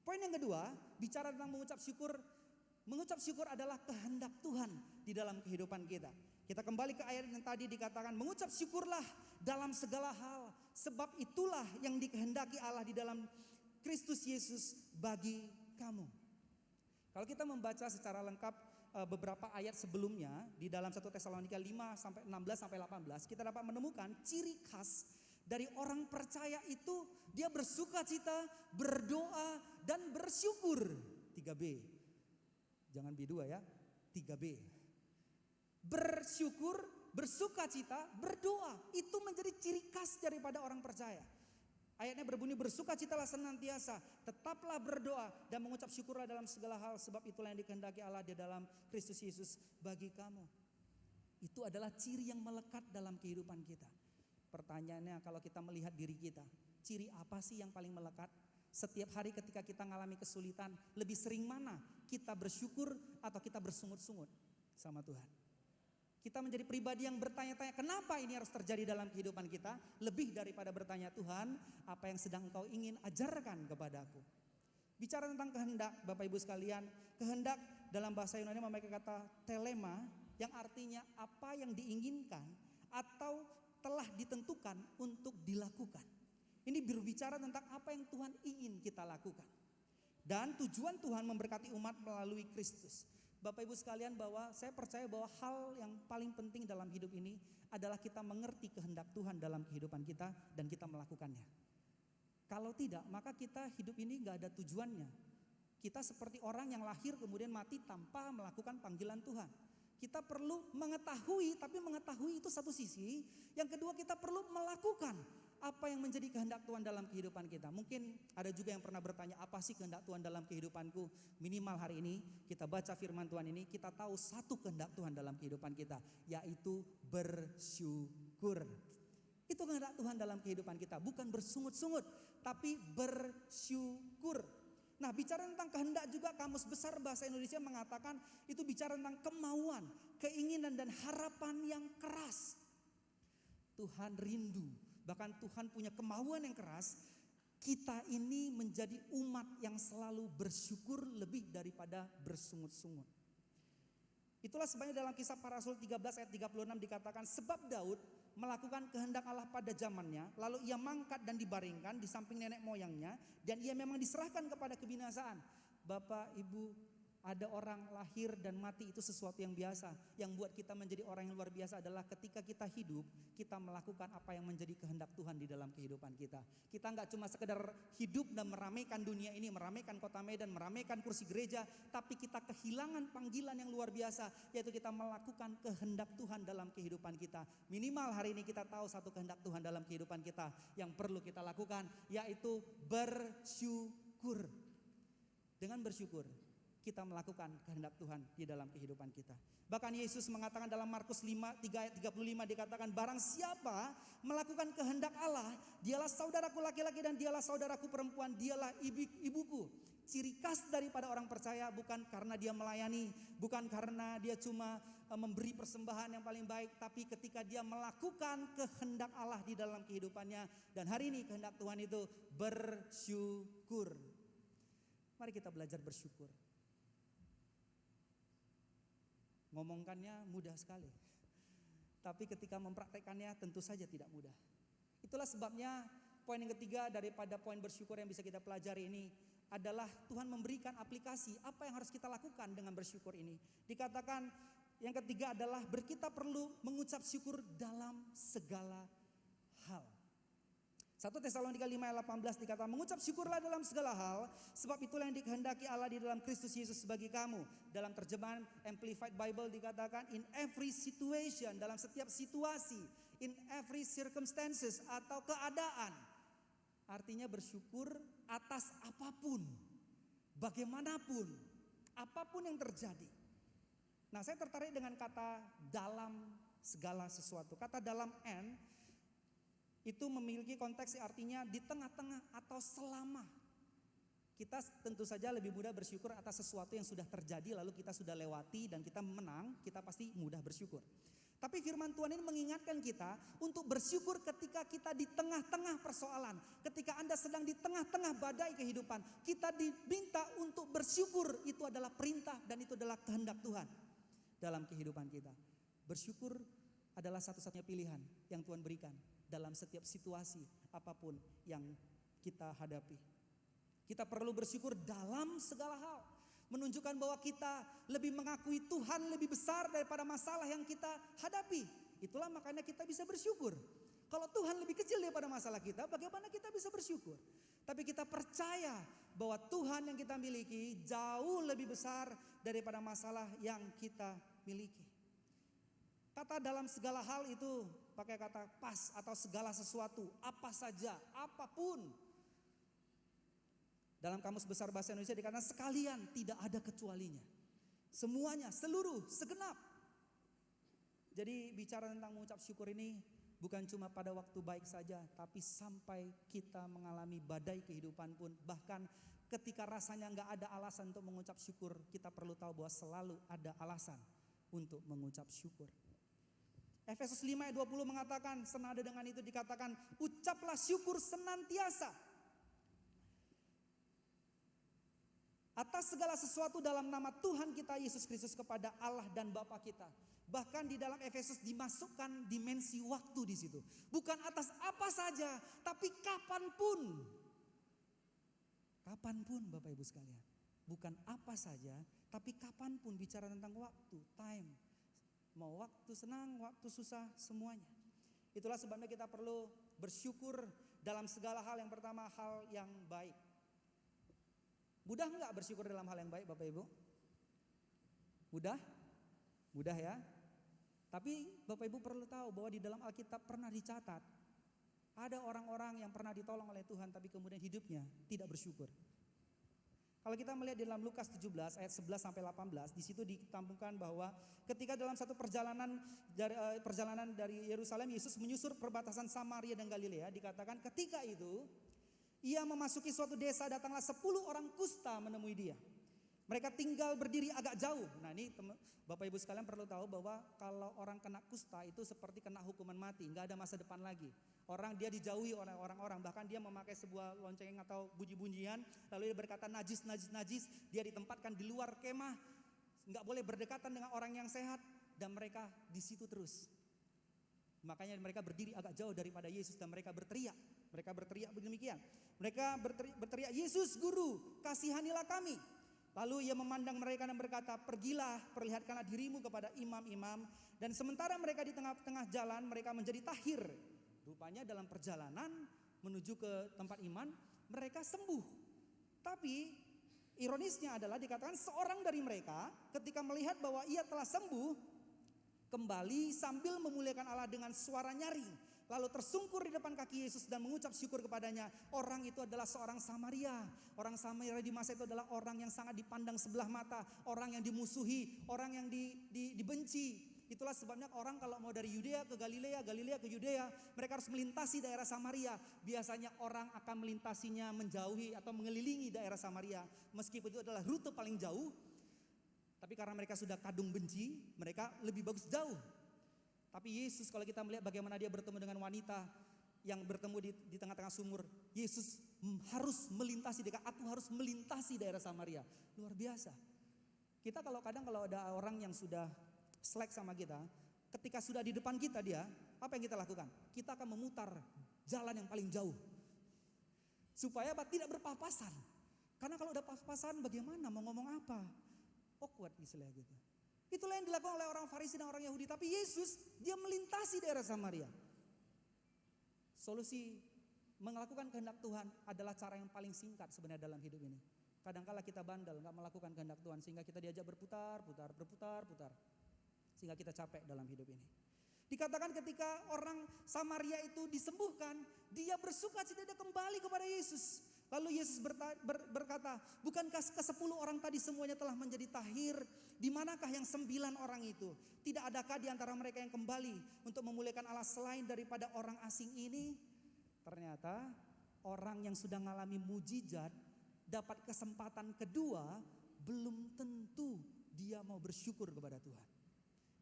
C: Poin yang kedua, bicara tentang mengucap syukur adalah kehendak Tuhan di dalam kehidupan kita. Kita kembali ke ayat yang tadi dikatakan, mengucap syukurlah dalam segala hal, sebab itulah yang dikehendaki Allah di dalam Kristus Yesus bagi kamu. Kalau kita membaca secara lengkap beberapa ayat sebelumnya di dalam 1 Tesalonika 5 sampai 16 sampai 18, kita dapat menemukan ciri khas dari orang percaya itu dia bersukacita, berdoa dan bersyukur. 3B. Jangan B2 ya. 3B. Bersyukur, bersukacita, berdoa. Itu menjadi ciri khas daripada orang percaya. Ayatnya berbunyi, bersukacitalah senantiasa, tetaplah berdoa dan mengucap syukurlah dalam segala hal, sebab itulah yang dikehendaki Allah di dalam Kristus Yesus bagi kamu. Itu adalah ciri yang melekat dalam kehidupan kita. Pertanyaannya, kalau kita melihat diri kita, ciri apa sih yang paling melekat? Setiap hari ketika kita mengalami kesulitan, lebih sering mana? Kita bersyukur atau kita bersungut-sungut sama Tuhan? Kita menjadi pribadi yang bertanya-tanya, kenapa ini harus terjadi dalam kehidupan kita? Lebih daripada bertanya, Tuhan, apa yang sedang Engkau ingin ajarkan kepadaku? Bicara tentang kehendak, Bapak Ibu sekalian, kehendak dalam bahasa Yunani memakai kata telema, yang artinya apa yang diinginkan atau telah ditentukan untuk dilakukan. Ini berbicara tentang apa yang Tuhan ingin kita lakukan. Dan tujuan Tuhan memberkati umat melalui Kristus. Bapak Ibu sekalian, bahwa saya percaya bahwa hal yang paling penting dalam hidup ini adalah kita mengerti kehendak Tuhan dalam kehidupan kita dan kita melakukannya. Kalau tidak, maka kita hidup ini gak ada tujuannya. Kita seperti orang yang lahir kemudian mati tanpa melakukan panggilan Tuhan. Kita perlu mengetahui, tapi mengetahui itu satu sisi. Yang kedua, kita perlu melakukan apa yang menjadi kehendak Tuhan dalam kehidupan kita. Mungkin ada juga yang pernah bertanya, apa sih kehendak Tuhan dalam kehidupanku? Minimal hari ini kita baca firman Tuhan ini, kita tahu satu kehendak Tuhan dalam kehidupan kita, yaitu bersyukur. Itu kehendak Tuhan dalam kehidupan kita, bukan bersungut-sungut, tapi bersyukur. Nah, bicara tentang kehendak juga, Kamus Besar Bahasa Indonesia mengatakan itu bicara tentang kemauan, keinginan dan harapan yang keras. Tuhan rindu, bahkan Tuhan punya kemauan yang keras. Kita ini menjadi umat yang selalu bersyukur lebih daripada bersungut-sungut. Itulah sebabnya dalam Kisah Para Rasul 13 ayat 36 dikatakan, sebab Daud melakukan kehendak Allah pada zamannya, lalu ia mangkat dan dibaringkan di samping nenek moyangnya, dan ia memang diserahkan kepada kebinasaan. Bapak, Ibu, ada orang lahir dan mati itu sesuatu yang biasa. Yang buat kita menjadi orang yang luar biasa adalah ketika kita hidup, kita melakukan apa yang menjadi kehendak Tuhan di dalam kehidupan kita. Kita nggak cuma sekedar hidup dan meramaikan dunia ini, meramaikan kota Medan, meramaikan kursi gereja, tapi kita kehilangan panggilan yang luar biasa, yaitu kita melakukan kehendak Tuhan dalam kehidupan kita. Minimal hari ini kita tahu satu kehendak Tuhan dalam kehidupan kita yang perlu kita lakukan, yaitu bersyukur. Dengan bersyukur, kita melakukan kehendak Tuhan di dalam kehidupan kita. Bahkan Yesus mengatakan dalam Markus 5 ayat 35 dikatakan, barang siapa melakukan kehendak Allah, dialah saudaraku laki-laki dan dialah saudaraku perempuan, dialah ibuku. Ciri khas daripada orang percaya bukan karena dia melayani, bukan karena dia cuma memberi persembahan yang paling baik, tapi ketika dia melakukan kehendak Allah di dalam kehidupannya. Dan hari ini kehendak Tuhan itu bersyukur. Mari kita belajar bersyukur. Ngomongkannya mudah sekali. Tapi ketika mempraktekannya tentu saja tidak mudah. Itulah sebabnya poin yang ketiga daripada poin bersyukur yang bisa kita pelajari ini adalah Tuhan memberikan aplikasi apa yang harus kita lakukan dengan bersyukur ini. Dikatakan yang ketiga adalah kita perlu mengucap syukur dalam segala hal. 1 Tesalonika 5 ayat 18 dikatakan, mengucap syukurlah dalam segala hal, sebab itulah yang dikehendaki Allah di dalam Kristus Yesus bagi kamu. Dalam terjemahan Amplified Bible dikatakan, in every situation, dalam setiap situasi, in every circumstances atau keadaan. Artinya bersyukur atas apapun, bagaimanapun, apapun yang terjadi. Nah, saya tertarik dengan kata dalam segala sesuatu. Kata dalam N itu memiliki konteks artinya di tengah-tengah atau selama. Kita tentu saja lebih mudah bersyukur atas sesuatu yang sudah terjadi lalu kita sudah lewati dan kita menang, kita pasti mudah bersyukur. Tapi firman Tuhan ini mengingatkan kita untuk bersyukur ketika kita di tengah-tengah persoalan. Ketika Anda sedang di tengah-tengah badai kehidupan, kita diminta untuk bersyukur. Itu adalah perintah dan itu adalah kehendak Tuhan dalam kehidupan kita. Bersyukur adalah satu-satunya pilihan yang Tuhan berikan dalam setiap situasi apapun yang kita hadapi. Kita perlu bersyukur dalam segala hal. Menunjukkan bahwa kita lebih mengakui Tuhan lebih besar daripada masalah yang kita hadapi. Itulah makanya kita bisa bersyukur. Kalau Tuhan lebih kecil daripada masalah kita, bagaimana kita bisa bersyukur? Tapi kita percaya bahwa Tuhan yang kita miliki jauh lebih besar daripada masalah yang kita miliki. Kata dalam segala hal itu pakai kata pas atau segala sesuatu, apa saja, apapun. Dalam Kamus Besar Bahasa Indonesia dikatakan sekalian, tidak ada kecualinya. Semuanya, seluruh, segenap. Jadi bicara tentang mengucap syukur ini bukan cuma pada waktu baik saja, tapi sampai kita mengalami badai kehidupan pun. Bahkan ketika rasanya gak ada alasan untuk mengucap syukur, kita perlu tahu bahwa selalu ada alasan untuk mengucap syukur. Efesus 5 ayat 20 mengatakan, senada dengan itu dikatakan, ucaplah syukur senantiasa atas segala sesuatu dalam nama Tuhan kita Yesus Kristus kepada Allah dan Bapa kita. Bahkan di dalam Efesus dimasukkan dimensi waktu di situ. Bukan atas apa saja, tapi kapanpun. Kapanpun Bapak Ibu sekalian. Bukan apa saja, tapi kapanpun, bicara tentang waktu, time. Mau waktu senang, waktu susah, semuanya. Itulah sebabnya kita perlu bersyukur dalam segala hal. Yang pertama, hal yang baik. Mudah enggak bersyukur dalam hal yang baik Bapak Ibu? Mudah? Mudah ya. Tapi Bapak Ibu perlu tahu bahwa di dalam Alkitab pernah dicatat ada orang-orang yang pernah ditolong oleh Tuhan tapi kemudian hidupnya tidak bersyukur. Kalau kita melihat di dalam Lukas 17 ayat 11 sampai 18, di situ ditampungkan bahwa ketika dalam satu perjalanan dari Yerusalem, Yesus menyusur perbatasan Samaria dan Galilea, dikatakan ketika itu ia memasuki suatu desa, datanglah 10 orang kusta menemui dia. Mereka tinggal berdiri agak jauh. Nah, ini Bapak Ibu sekalian perlu tahu bahwa kalau orang kena kusta itu seperti kena hukuman mati, nggak ada masa depan lagi. Orang dia dijauhi oleh orang-orang, bahkan dia memakai sebuah lonceng atau bunyi-bunyian, lalu dia berkata najis, dia ditempatkan di luar kemah, nggak boleh berdekatan dengan orang yang sehat, dan mereka di situ terus. Makanya mereka berdiri agak jauh daripada Yesus dan mereka berteriak demikian. Mereka berteriak, Yesus Guru, kasihanilah kami. Lalu ia memandang mereka dan berkata, pergilah, perlihatkanlah dirimu kepada imam-imam. Dan sementara mereka di tengah-tengah jalan, mereka menjadi tahir. Rupanya dalam perjalanan menuju ke tempat iman, mereka sembuh. Tapi ironisnya adalah dikatakan seorang dari mereka ketika melihat bahwa ia telah sembuh, kembali sambil memuliakan Allah dengan suara nyaring. Lalu tersungkur di depan kaki Yesus dan mengucap syukur kepadanya. Orang itu adalah seorang Samaria. Orang Samaria di masa itu adalah orang yang sangat dipandang sebelah mata. Orang yang dimusuhi, orang yang dibenci. Itulah sebabnya orang kalau mau dari Yudea ke Galilea, Galilea ke Yudea, mereka harus melintasi daerah Samaria. Biasanya orang akan melintasinya menjauhi atau mengelilingi daerah Samaria. Meskipun itu adalah rute paling jauh, tapi karena mereka sudah kadung benci, mereka lebih bagus jauh. Tapi Yesus kalau kita melihat bagaimana dia bertemu dengan wanita yang bertemu di tengah-tengah sumur. Yesus harus melintasi, aku harus melintasi daerah Samaria. Luar biasa. Kita kadang kalau ada orang yang sudah slack sama kita, ketika sudah di depan kita dia, apa yang kita lakukan? Kita akan memutar jalan yang paling jauh. Supaya apa? Tidak berpapasan. Karena kalau udah pas-pasan bagaimana mau ngomong apa? Awkward istilah gitu. Itulah yang dilakukan oleh orang Farisi dan orang Yahudi. Tapi Yesus dia melintasi daerah Samaria. Solusi melakukan kehendak Tuhan adalah cara yang paling singkat sebenarnya dalam hidup ini. Kadangkala kita bandel gak melakukan kehendak Tuhan sehingga kita diajak berputar. Sehingga kita capek dalam hidup ini. Dikatakan ketika orang Samaria itu disembuhkan, dia bersuka cita dia kembali kepada Yesus. Lalu Yesus berkata, bukankah ke-10 orang tadi semuanya telah menjadi tahir? Di manakah yang 9 orang itu? Tidak adakah di antara mereka yang kembali untuk memuliakan Allah selain daripada orang asing ini? Ternyata orang yang sudah mengalami mujizat dapat kesempatan kedua, belum tentu dia mau bersyukur kepada Tuhan.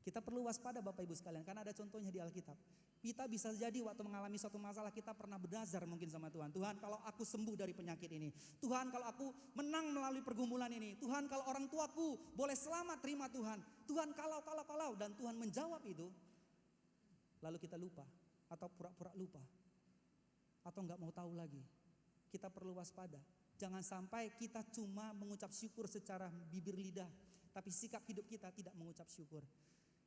C: Kita perlu waspada Bapak Ibu sekalian, karena ada contohnya di Alkitab. Kita bisa jadi waktu mengalami suatu masalah kita pernah berdasar mungkin sama Tuhan. Tuhan kalau aku sembuh dari penyakit ini. Tuhan kalau aku menang melalui pergumulan ini. Tuhan kalau orang tuaku boleh selamat, terima Tuhan. Tuhan kalau. Dan Tuhan menjawab itu. Lalu kita lupa atau pura-pura lupa. Atau enggak mau tahu lagi. Kita perlu waspada. Jangan sampai kita cuma mengucap syukur secara bibir lidah. Tapi sikap hidup kita tidak mengucap syukur.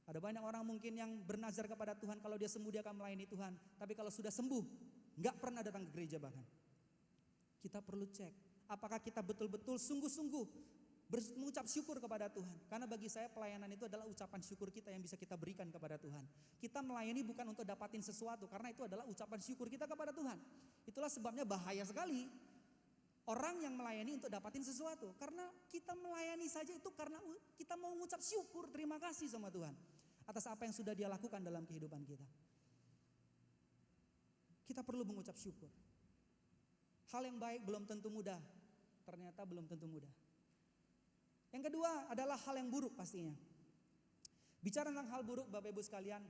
C: Ada banyak orang mungkin yang bernazar kepada Tuhan kalau dia sembuh dia akan melayani Tuhan. Tapi kalau sudah sembuh gak pernah datang ke gereja bahkan. Kita perlu cek apakah kita betul-betul sungguh-sungguh mengucap syukur kepada Tuhan. Karena bagi saya pelayanan itu adalah ucapan syukur kita yang bisa kita berikan kepada Tuhan. Kita melayani bukan untuk dapatin sesuatu, karena itu adalah ucapan syukur kita kepada Tuhan. Itulah sebabnya bahaya sekali orang yang melayani untuk dapatin sesuatu. Karena kita melayani saja itu karena kita mau mengucap syukur, terima kasih sama Tuhan atas apa yang sudah dia lakukan dalam kehidupan kita. Kita perlu mengucap syukur. Hal yang baik belum tentu mudah. Ternyata belum tentu mudah. Yang kedua adalah hal yang buruk pastinya. Bicara tentang hal buruk Bapak Ibu sekalian,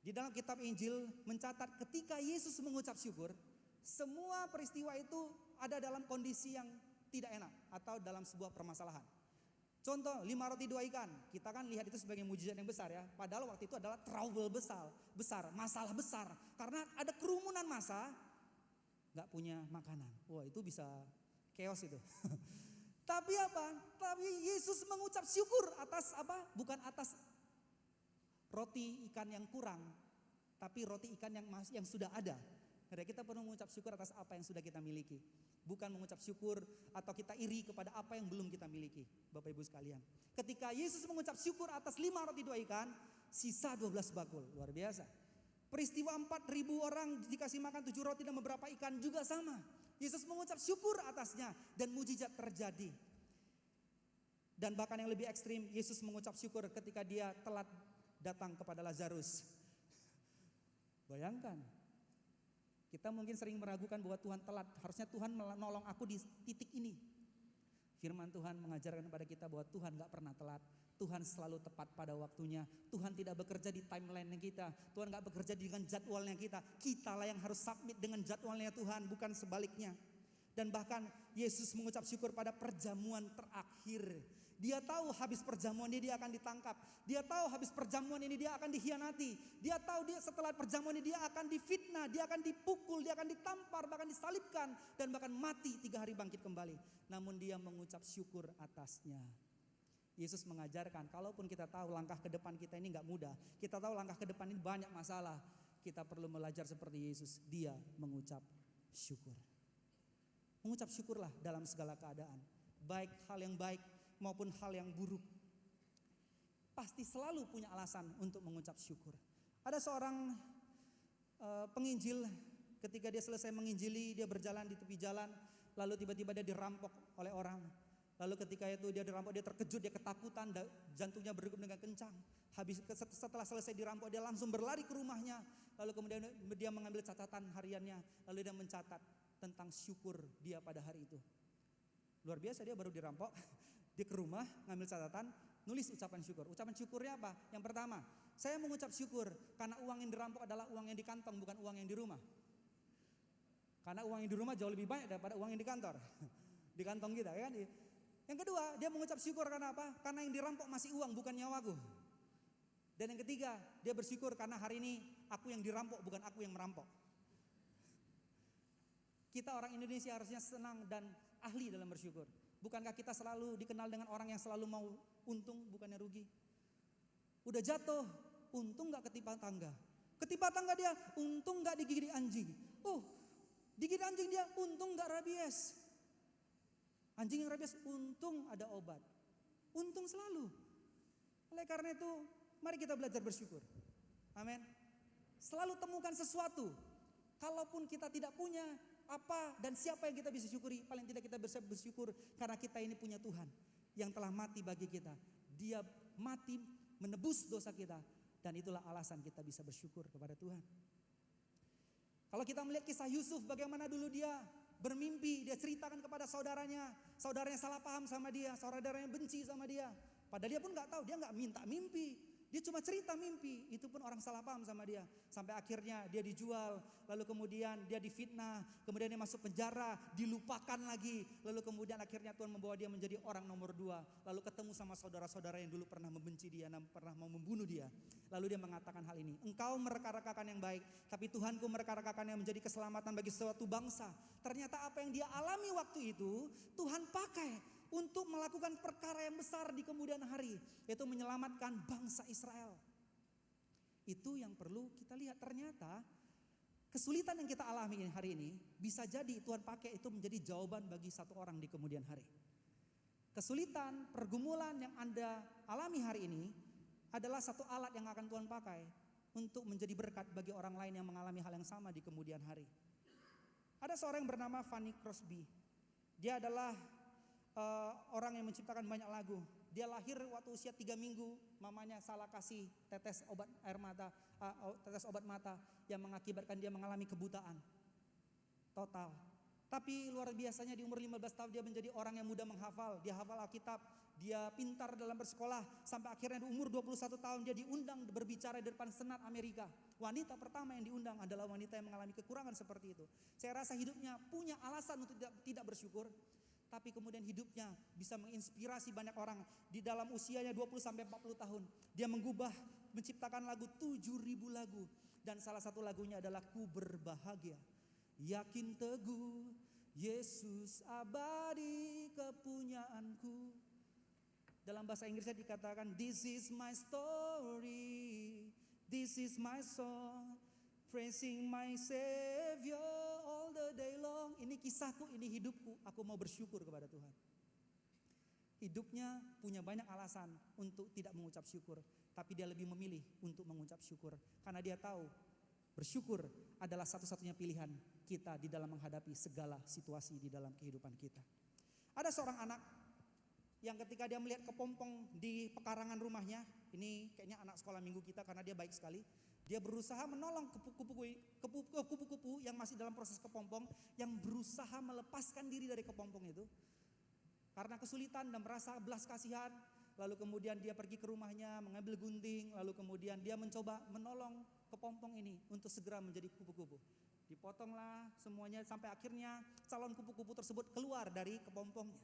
C: di dalam kitab Injil mencatat ketika Yesus mengucap syukur, semua peristiwa itu ada dalam kondisi yang tidak enak atau dalam sebuah permasalahan. Contoh 5 roti 2 ikan, kita kan lihat itu sebagai mujizat yang besar ya. Padahal waktu itu adalah trouble besar, masalah besar. Karena ada kerumunan massa, gak punya makanan. Wah itu bisa chaos itu. Tapi apa? Tapi Yesus mengucap syukur atas apa? Bukan atas roti ikan yang kurang, tapi roti ikan yang sudah ada. Jadi kita perlu mengucap syukur atas apa yang sudah kita miliki. Bukan mengucap syukur atau kita iri kepada apa yang belum kita miliki. Bapak Ibu sekalian. Ketika Yesus mengucap syukur atas 5 roti 2 ikan, sisa 12 bakul. Luar biasa. Peristiwa 4.000 orang dikasih makan 7 roti dan beberapa ikan juga sama. Yesus mengucap syukur atasnya dan mujizat terjadi. Dan bahkan yang lebih ekstrim, Yesus mengucap syukur ketika dia telat datang kepada Lazarus. Bayangkan. Kita mungkin sering meragukan bahwa Tuhan telat. Harusnya Tuhan menolong aku di titik ini. Firman Tuhan mengajarkan kepada kita bahwa Tuhan gak pernah telat. Tuhan selalu tepat pada waktunya. Tuhan tidak bekerja di timeline kita. Tuhan gak bekerja dengan jadwalnya kita. Kitalah yang harus submit dengan jadwalnya Tuhan, bukan sebaliknya. Dan bahkan Yesus mengucap syukur pada perjamuan terakhir. Dia tahu habis perjamuan ini dia akan ditangkap. Dia tahu habis perjamuan ini dia akan dikhianati. Dia tahu setelah perjamuan ini dia akan difitnah, dia akan dipukul, dia akan ditampar, bahkan disalibkan. Dan bahkan mati 3 hari bangkit kembali. Namun dia mengucap syukur atasnya. Yesus mengajarkan, kalaupun kita tahu langkah ke depan kita ini gak mudah. Kita tahu langkah ke depan ini banyak masalah. Kita perlu belajar seperti Yesus. Dia mengucap syukur. Mengucap syukurlah dalam segala keadaan. Baik hal yang baik maupun hal yang buruk. Pasti selalu punya alasan untuk mengucap syukur. Ada seorang penginjil, ketika dia selesai menginjili, dia berjalan di tepi jalan, lalu tiba-tiba dia dirampok oleh orang. Lalu ketika itu dia dirampok, dia terkejut, dia ketakutan, jantungnya berdegup dengan kencang. Setelah selesai dirampok, dia langsung berlari ke rumahnya. Lalu kemudian dia mengambil catatan hariannya, lalu dia mencatat tentang syukur dia pada hari itu. Luar biasa, dia baru dirampok. Dia ke rumah, ngambil catatan, nulis ucapan syukur. Ucapan syukurnya apa? Yang pertama, saya mengucap syukur karena uang yang dirampok adalah uang yang di kantong, bukan uang yang di rumah. Karena uang yang di rumah jauh lebih banyak daripada uang yang di kantor. Di kantong kita, ya kan? Yang kedua, dia mengucap syukur karena apa? Karena yang dirampok masih uang, bukan nyawaku. Dan yang ketiga, dia bersyukur karena hari ini aku yang dirampok, bukan aku yang merampok. Kita orang Indonesia harusnya senang dan ahli dalam bersyukur. Bukankah kita selalu dikenal dengan orang yang selalu mau untung, bukannya rugi? Udah jatuh, untung gak ketimpa tangga. Ketimpa tangga dia, untung gak digigit anjing. Oh, digigit anjing dia, untung gak rabies. Anjing yang rabies, untung ada obat. Untung selalu. Oleh karena itu, mari kita belajar bersyukur. Amin. Selalu temukan sesuatu. Kalaupun kita tidak punya apa dan siapa yang kita bisa syukuri, paling tidak kita bisa bersyukur karena kita ini punya Tuhan yang telah mati bagi kita. Dia mati menebus dosa kita, dan itulah alasan kita bisa bersyukur kepada Tuhan. Kalau kita melihat kisah Yusuf, bagaimana dulu dia bermimpi, dia ceritakan kepada saudaranya salah paham sama dia, saudaranya benci sama dia. Padahal dia pun gak tahu, dia gak minta mimpi. Dia cuma cerita mimpi, itu pun orang salah paham sama dia. Sampai akhirnya dia dijual, lalu kemudian dia difitnah, kemudian dia masuk penjara, dilupakan lagi. Lalu kemudian akhirnya Tuhan membawa dia menjadi orang nomor 2. Lalu ketemu sama saudara-saudara yang dulu pernah membenci dia, pernah mau membunuh dia. Lalu dia mengatakan hal ini, engkau mereka-rekakan yang baik, tapi Tuhanku mereka-rekakan yang menjadi keselamatan bagi suatu bangsa. Ternyata apa yang dia alami waktu itu, Tuhan pakai untuk melakukan perkara yang besar di kemudian hari, yaitu menyelamatkan bangsa Israel. Itu yang perlu kita lihat. Ternyata kesulitan yang kita alami hari ini bisa jadi Tuhan pakai itu menjadi jawaban bagi satu orang di kemudian hari. Kesulitan, pergumulan yang Anda alami hari ini adalah satu alat yang akan Tuhan pakai untuk menjadi berkat bagi orang lain yang mengalami hal yang sama di kemudian hari. Ada seorang yang bernama Fanny Crosby. Dia adalah orang yang menciptakan banyak lagu. Dia lahir waktu usia 3 minggu, mamanya salah kasih tetes obat mata yang mengakibatkan dia mengalami kebutaan total. Tapi luar biasanya di umur 15 tahun dia menjadi orang yang mudah menghafal. Dia hafal Alkitab, dia pintar dalam bersekolah, sampai akhirnya di umur 21 tahun dia diundang berbicara di depan Senat Amerika. Wanita pertama yang diundang adalah wanita yang mengalami kekurangan seperti itu. Saya rasa hidupnya punya alasan untuk tidak bersyukur. Tapi kemudian hidupnya bisa menginspirasi banyak orang. Di dalam usianya 20-40 tahun, dia menciptakan lagu 7.000 lagu. Dan salah satu lagunya adalah Ku Berbahagia. Yakin teguh, Yesus abadi kepunyaanku. Dalam bahasa Inggrisnya dikatakan, This is my story, this is my song, praising my Savior all the day long. Ini kisahku, ini hidupku, aku mau bersyukur kepada Tuhan. Hidupnya punya banyak alasan untuk tidak mengucap syukur, tapi dia lebih memilih untuk mengucap syukur. Karena dia tahu bersyukur adalah satu-satunya pilihan kita di dalam menghadapi segala situasi di dalam kehidupan kita. Ada seorang anak yang ketika dia melihat kepompong di pekarangan rumahnya, ini kayaknya anak sekolah minggu kita karena dia baik sekali. Dia berusaha menolong kupu-kupu yang masih dalam proses kepompong, yang berusaha melepaskan diri dari kepompong itu. Karena kesulitan dan merasa belas kasihan, lalu kemudian dia pergi ke rumahnya mengambil gunting, lalu kemudian dia mencoba menolong kepompong ini untuk segera menjadi kupu-kupu. Dipotonglah semuanya sampai akhirnya calon kupu-kupu tersebut keluar dari kepompongnya.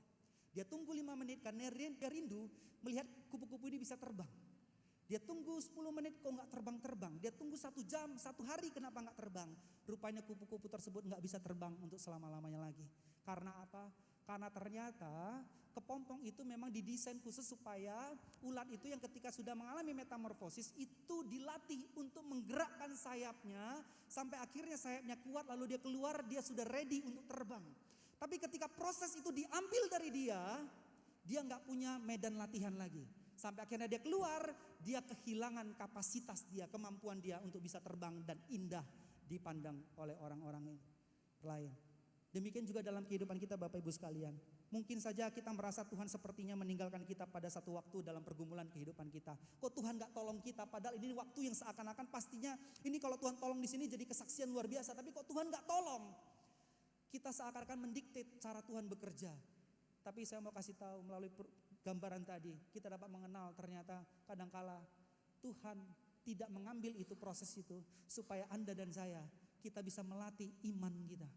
C: Dia tunggu 5 menit karena dia rindu melihat kupu-kupu ini bisa terbang. Dia tunggu 10 menit kok gak terbang-terbang. Dia tunggu 1 jam, 1 hari kenapa gak terbang. Rupanya kupu-kupu tersebut gak bisa terbang untuk selama-lamanya lagi. Karena apa? Karena ternyata kepompong itu memang didesain khusus supaya ulat itu yang ketika sudah mengalami metamorfosis itu dilatih untuk menggerakkan sayapnya sampai akhirnya sayapnya kuat, lalu dia keluar, dia sudah ready untuk terbang. Tapi ketika proses itu diambil dari dia gak punya medan latihan lagi. Sampai akhirnya dia keluar, dia kehilangan kapasitas dia, kemampuan dia untuk bisa terbang dan indah dipandang oleh orang-orang lain. Demikian juga dalam kehidupan kita Bapak Ibu sekalian. Mungkin saja kita merasa Tuhan sepertinya meninggalkan kita pada satu waktu dalam pergumulan kehidupan kita. Kok Tuhan gak tolong kita, padahal ini waktu yang seakan-akan pastinya ini kalau Tuhan tolong di sini jadi kesaksian luar biasa. Tapi kok Tuhan gak tolong? Kita seakan-akan mendikte cara Tuhan bekerja. Tapi saya mau kasih tahu melalui gambaran tadi, kita dapat mengenal ternyata kadangkala Tuhan tidak mengambil itu proses itu supaya Anda dan saya kita bisa melatih iman kita.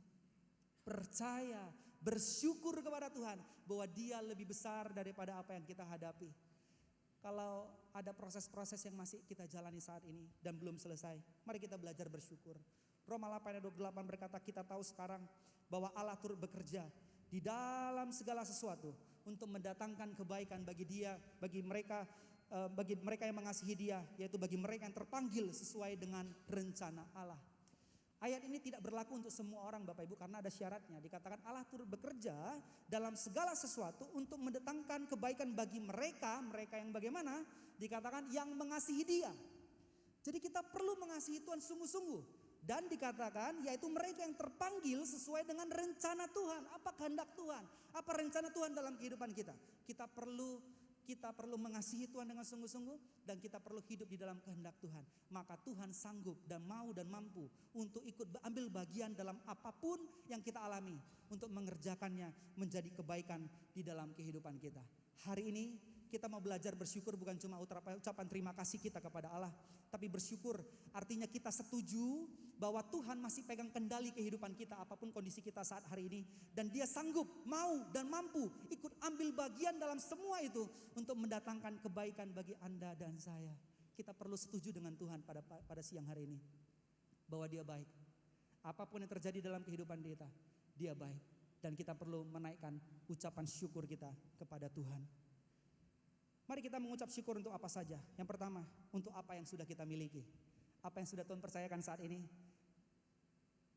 C: Percaya, bersyukur kepada Tuhan bahwa Dia lebih besar daripada apa yang kita hadapi. Kalau ada proses-proses yang masih kita jalani saat ini dan belum selesai, mari kita belajar bersyukur. Roma 8 ayat 28 berkata, kita tahu sekarang bahwa Allah turut bekerja di dalam segala sesuatu untuk mendatangkan kebaikan bagi mereka yang mengasihi Dia, yaitu bagi mereka yang terpanggil sesuai dengan rencana Allah. Ayat ini tidak berlaku untuk semua orang Bapak Ibu karena ada syaratnya. Dikatakan Allah turut bekerja dalam segala sesuatu untuk mendatangkan kebaikan bagi mereka yang bagaimana? Dikatakan yang mengasihi Dia. Jadi kita perlu mengasihi Tuhan sungguh-sungguh. Dan dikatakan yaitu mereka yang terpanggil sesuai dengan rencana Tuhan. Apa kehendak Tuhan? Apa rencana Tuhan dalam kehidupan kita? Kita perlu mengasihi Tuhan dengan sungguh-sungguh dan kita perlu hidup di dalam kehendak Tuhan. Maka Tuhan sanggup dan mau dan mampu untuk ikut ambil bagian dalam apapun yang kita alami untuk mengerjakannya menjadi kebaikan di dalam kehidupan kita. Hari ini kita mau belajar bersyukur bukan cuma ucapan terima kasih kita kepada Allah, tapi bersyukur artinya kita setuju bahwa Tuhan masih pegang kendali kehidupan kita apapun kondisi kita saat hari ini. Dan Dia sanggup, mau dan mampu ikut ambil bagian dalam semua itu untuk mendatangkan kebaikan bagi Anda dan saya. Kita perlu setuju dengan Tuhan pada siang hari ini bahwa Dia baik. Apapun yang terjadi dalam kehidupan kita, Dia baik. Dan kita perlu menaikkan ucapan syukur kita kepada Tuhan. Mari kita mengucap syukur untuk apa saja. Yang pertama, untuk apa yang sudah kita miliki. Apa yang sudah Tuhan percayakan saat ini.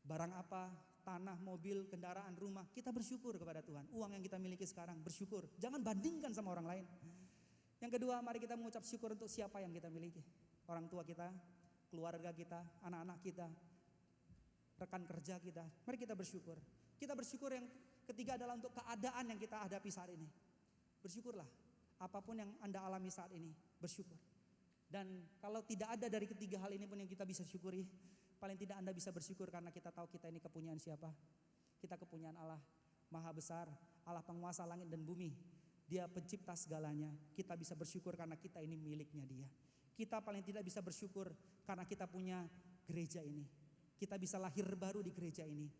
C: Barang apa, tanah, mobil, kendaraan, rumah. Kita bersyukur kepada Tuhan. Uang yang kita miliki sekarang, bersyukur. Jangan bandingkan sama orang lain. Yang kedua, mari kita mengucap syukur untuk siapa yang kita miliki. Orang tua kita, keluarga kita, anak-anak kita, rekan kerja kita. Mari kita bersyukur. Kita bersyukur yang ketiga adalah untuk keadaan yang kita hadapi saat ini. Bersyukurlah. Apapun yang Anda alami saat ini, bersyukur. Dan kalau tidak ada dari ketiga hal ini pun yang kita bisa syukuri, paling tidak Anda bisa bersyukur karena kita tahu kita ini kepunyaan siapa? Kita kepunyaan Allah Maha Besar, Allah penguasa langit dan bumi. Dia pencipta segalanya. Kita bisa bersyukur karena kita ini miliknya Dia. Kita paling tidak bisa bersyukur karena kita punya gereja ini. Kita bisa lahir baru di gereja ini.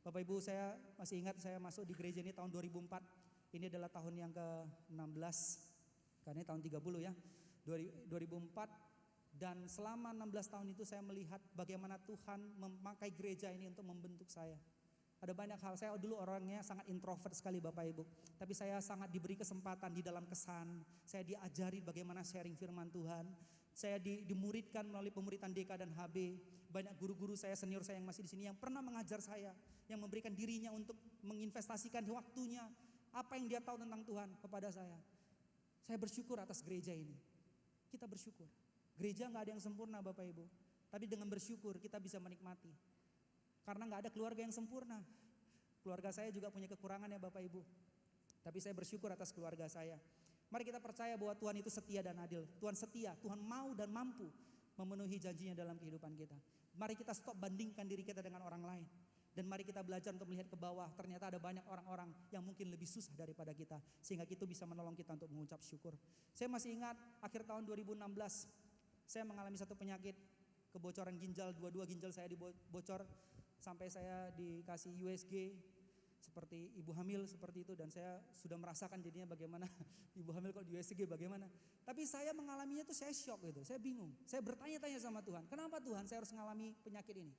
C: Bapak Ibu, saya masih ingat saya masuk di gereja ini tahun 2004. Ini adalah tahun yang ke-16, karena ini tahun 30 ya, 2004. Dan selama 16 tahun itu saya melihat bagaimana Tuhan memakai gereja ini untuk membentuk saya. Ada banyak hal, saya dulu orangnya sangat introvert sekali Bapak Ibu. Tapi saya sangat diberi kesempatan di dalam kesan, saya diajari bagaimana sharing firman Tuhan. Saya dimuridkan melalui pemuritan DK dan HB. Banyak guru-guru saya, senior saya yang masih di sini yang pernah mengajar saya, yang memberikan dirinya untuk menginvestasikan waktunya, apa yang dia tahu tentang Tuhan kepada saya. Saya bersyukur atas gereja ini. Kita bersyukur. Gereja gak ada yang sempurna Bapak Ibu. Tapi dengan bersyukur kita bisa menikmati. Karena gak ada keluarga yang sempurna. Keluarga saya juga punya kekurangan ya Bapak Ibu. Tapi saya bersyukur atas keluarga saya. Mari kita percaya bahwa Tuhan itu setia dan adil. Tuhan setia, Tuhan mau dan mampu memenuhi janjinya dalam kehidupan kita. Mari kita stop bandingkan diri kita dengan orang lain. Dan mari kita belajar untuk melihat ke bawah. Ternyata ada banyak orang-orang yang mungkin lebih susah daripada kita. Sehingga itu bisa menolong kita untuk mengucap syukur. Saya masih ingat akhir tahun 2016. Saya mengalami satu penyakit kebocoran ginjal. Dua-dua ginjal saya dibocor. Sampai saya dikasih USG. Seperti ibu hamil seperti itu. Dan saya sudah merasakan jadinya bagaimana ibu hamil kok di USG bagaimana. Tapi saya mengalaminya itu saya shock gitu. Saya bingung. Saya bertanya-tanya sama Tuhan. Kenapa Tuhan saya harus mengalami penyakit ini?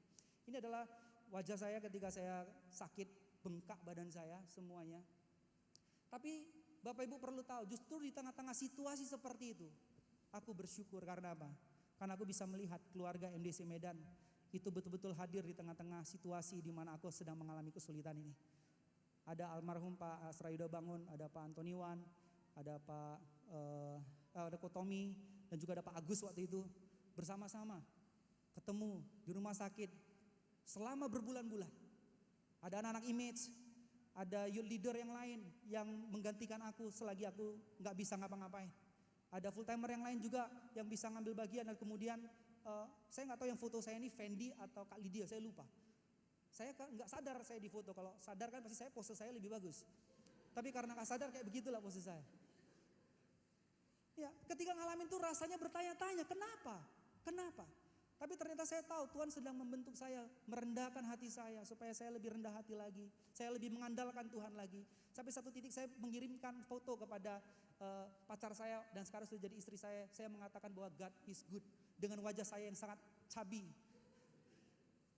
C: Ini adalah wajah saya ketika saya sakit, bengkak badan saya semuanya. Tapi Bapak Ibu perlu tahu, justru di tengah-tengah situasi seperti itu, aku bersyukur karena apa? Karena aku bisa melihat keluarga MDC Medan itu betul-betul hadir di tengah-tengah situasi di mana aku sedang mengalami kesulitan ini. Ada almarhum Pak Asrayuda Bangun, ada Pak Antoniwan, ada ada Kotomi, dan juga ada Pak Agus waktu itu bersama-sama ketemu di rumah sakit. Selama berbulan-bulan, ada anak-anak image, ada youth leader yang lain yang menggantikan aku selagi aku gak bisa ngapa-ngapain. Ada full timer yang lain juga yang bisa ngambil bagian dan kemudian saya gak tahu yang foto saya ini Fendi atau Kak Lydia, saya lupa. Saya gak sadar saya di foto, kalau sadar kan pasti pose saya lebih bagus. Tapi karena gak sadar kayak begitulah pose saya. Ya, ketika ngalamin tuh rasanya bertanya-tanya, kenapa? Tapi ternyata saya tahu Tuhan sedang membentuk saya, merendahkan hati saya supaya saya lebih rendah hati lagi. Saya lebih mengandalkan Tuhan lagi. Sampai satu titik saya mengirimkan foto kepada pacar saya dan sekarang sudah jadi istri saya. Saya mengatakan bahwa God is good dengan wajah saya yang sangat chubby.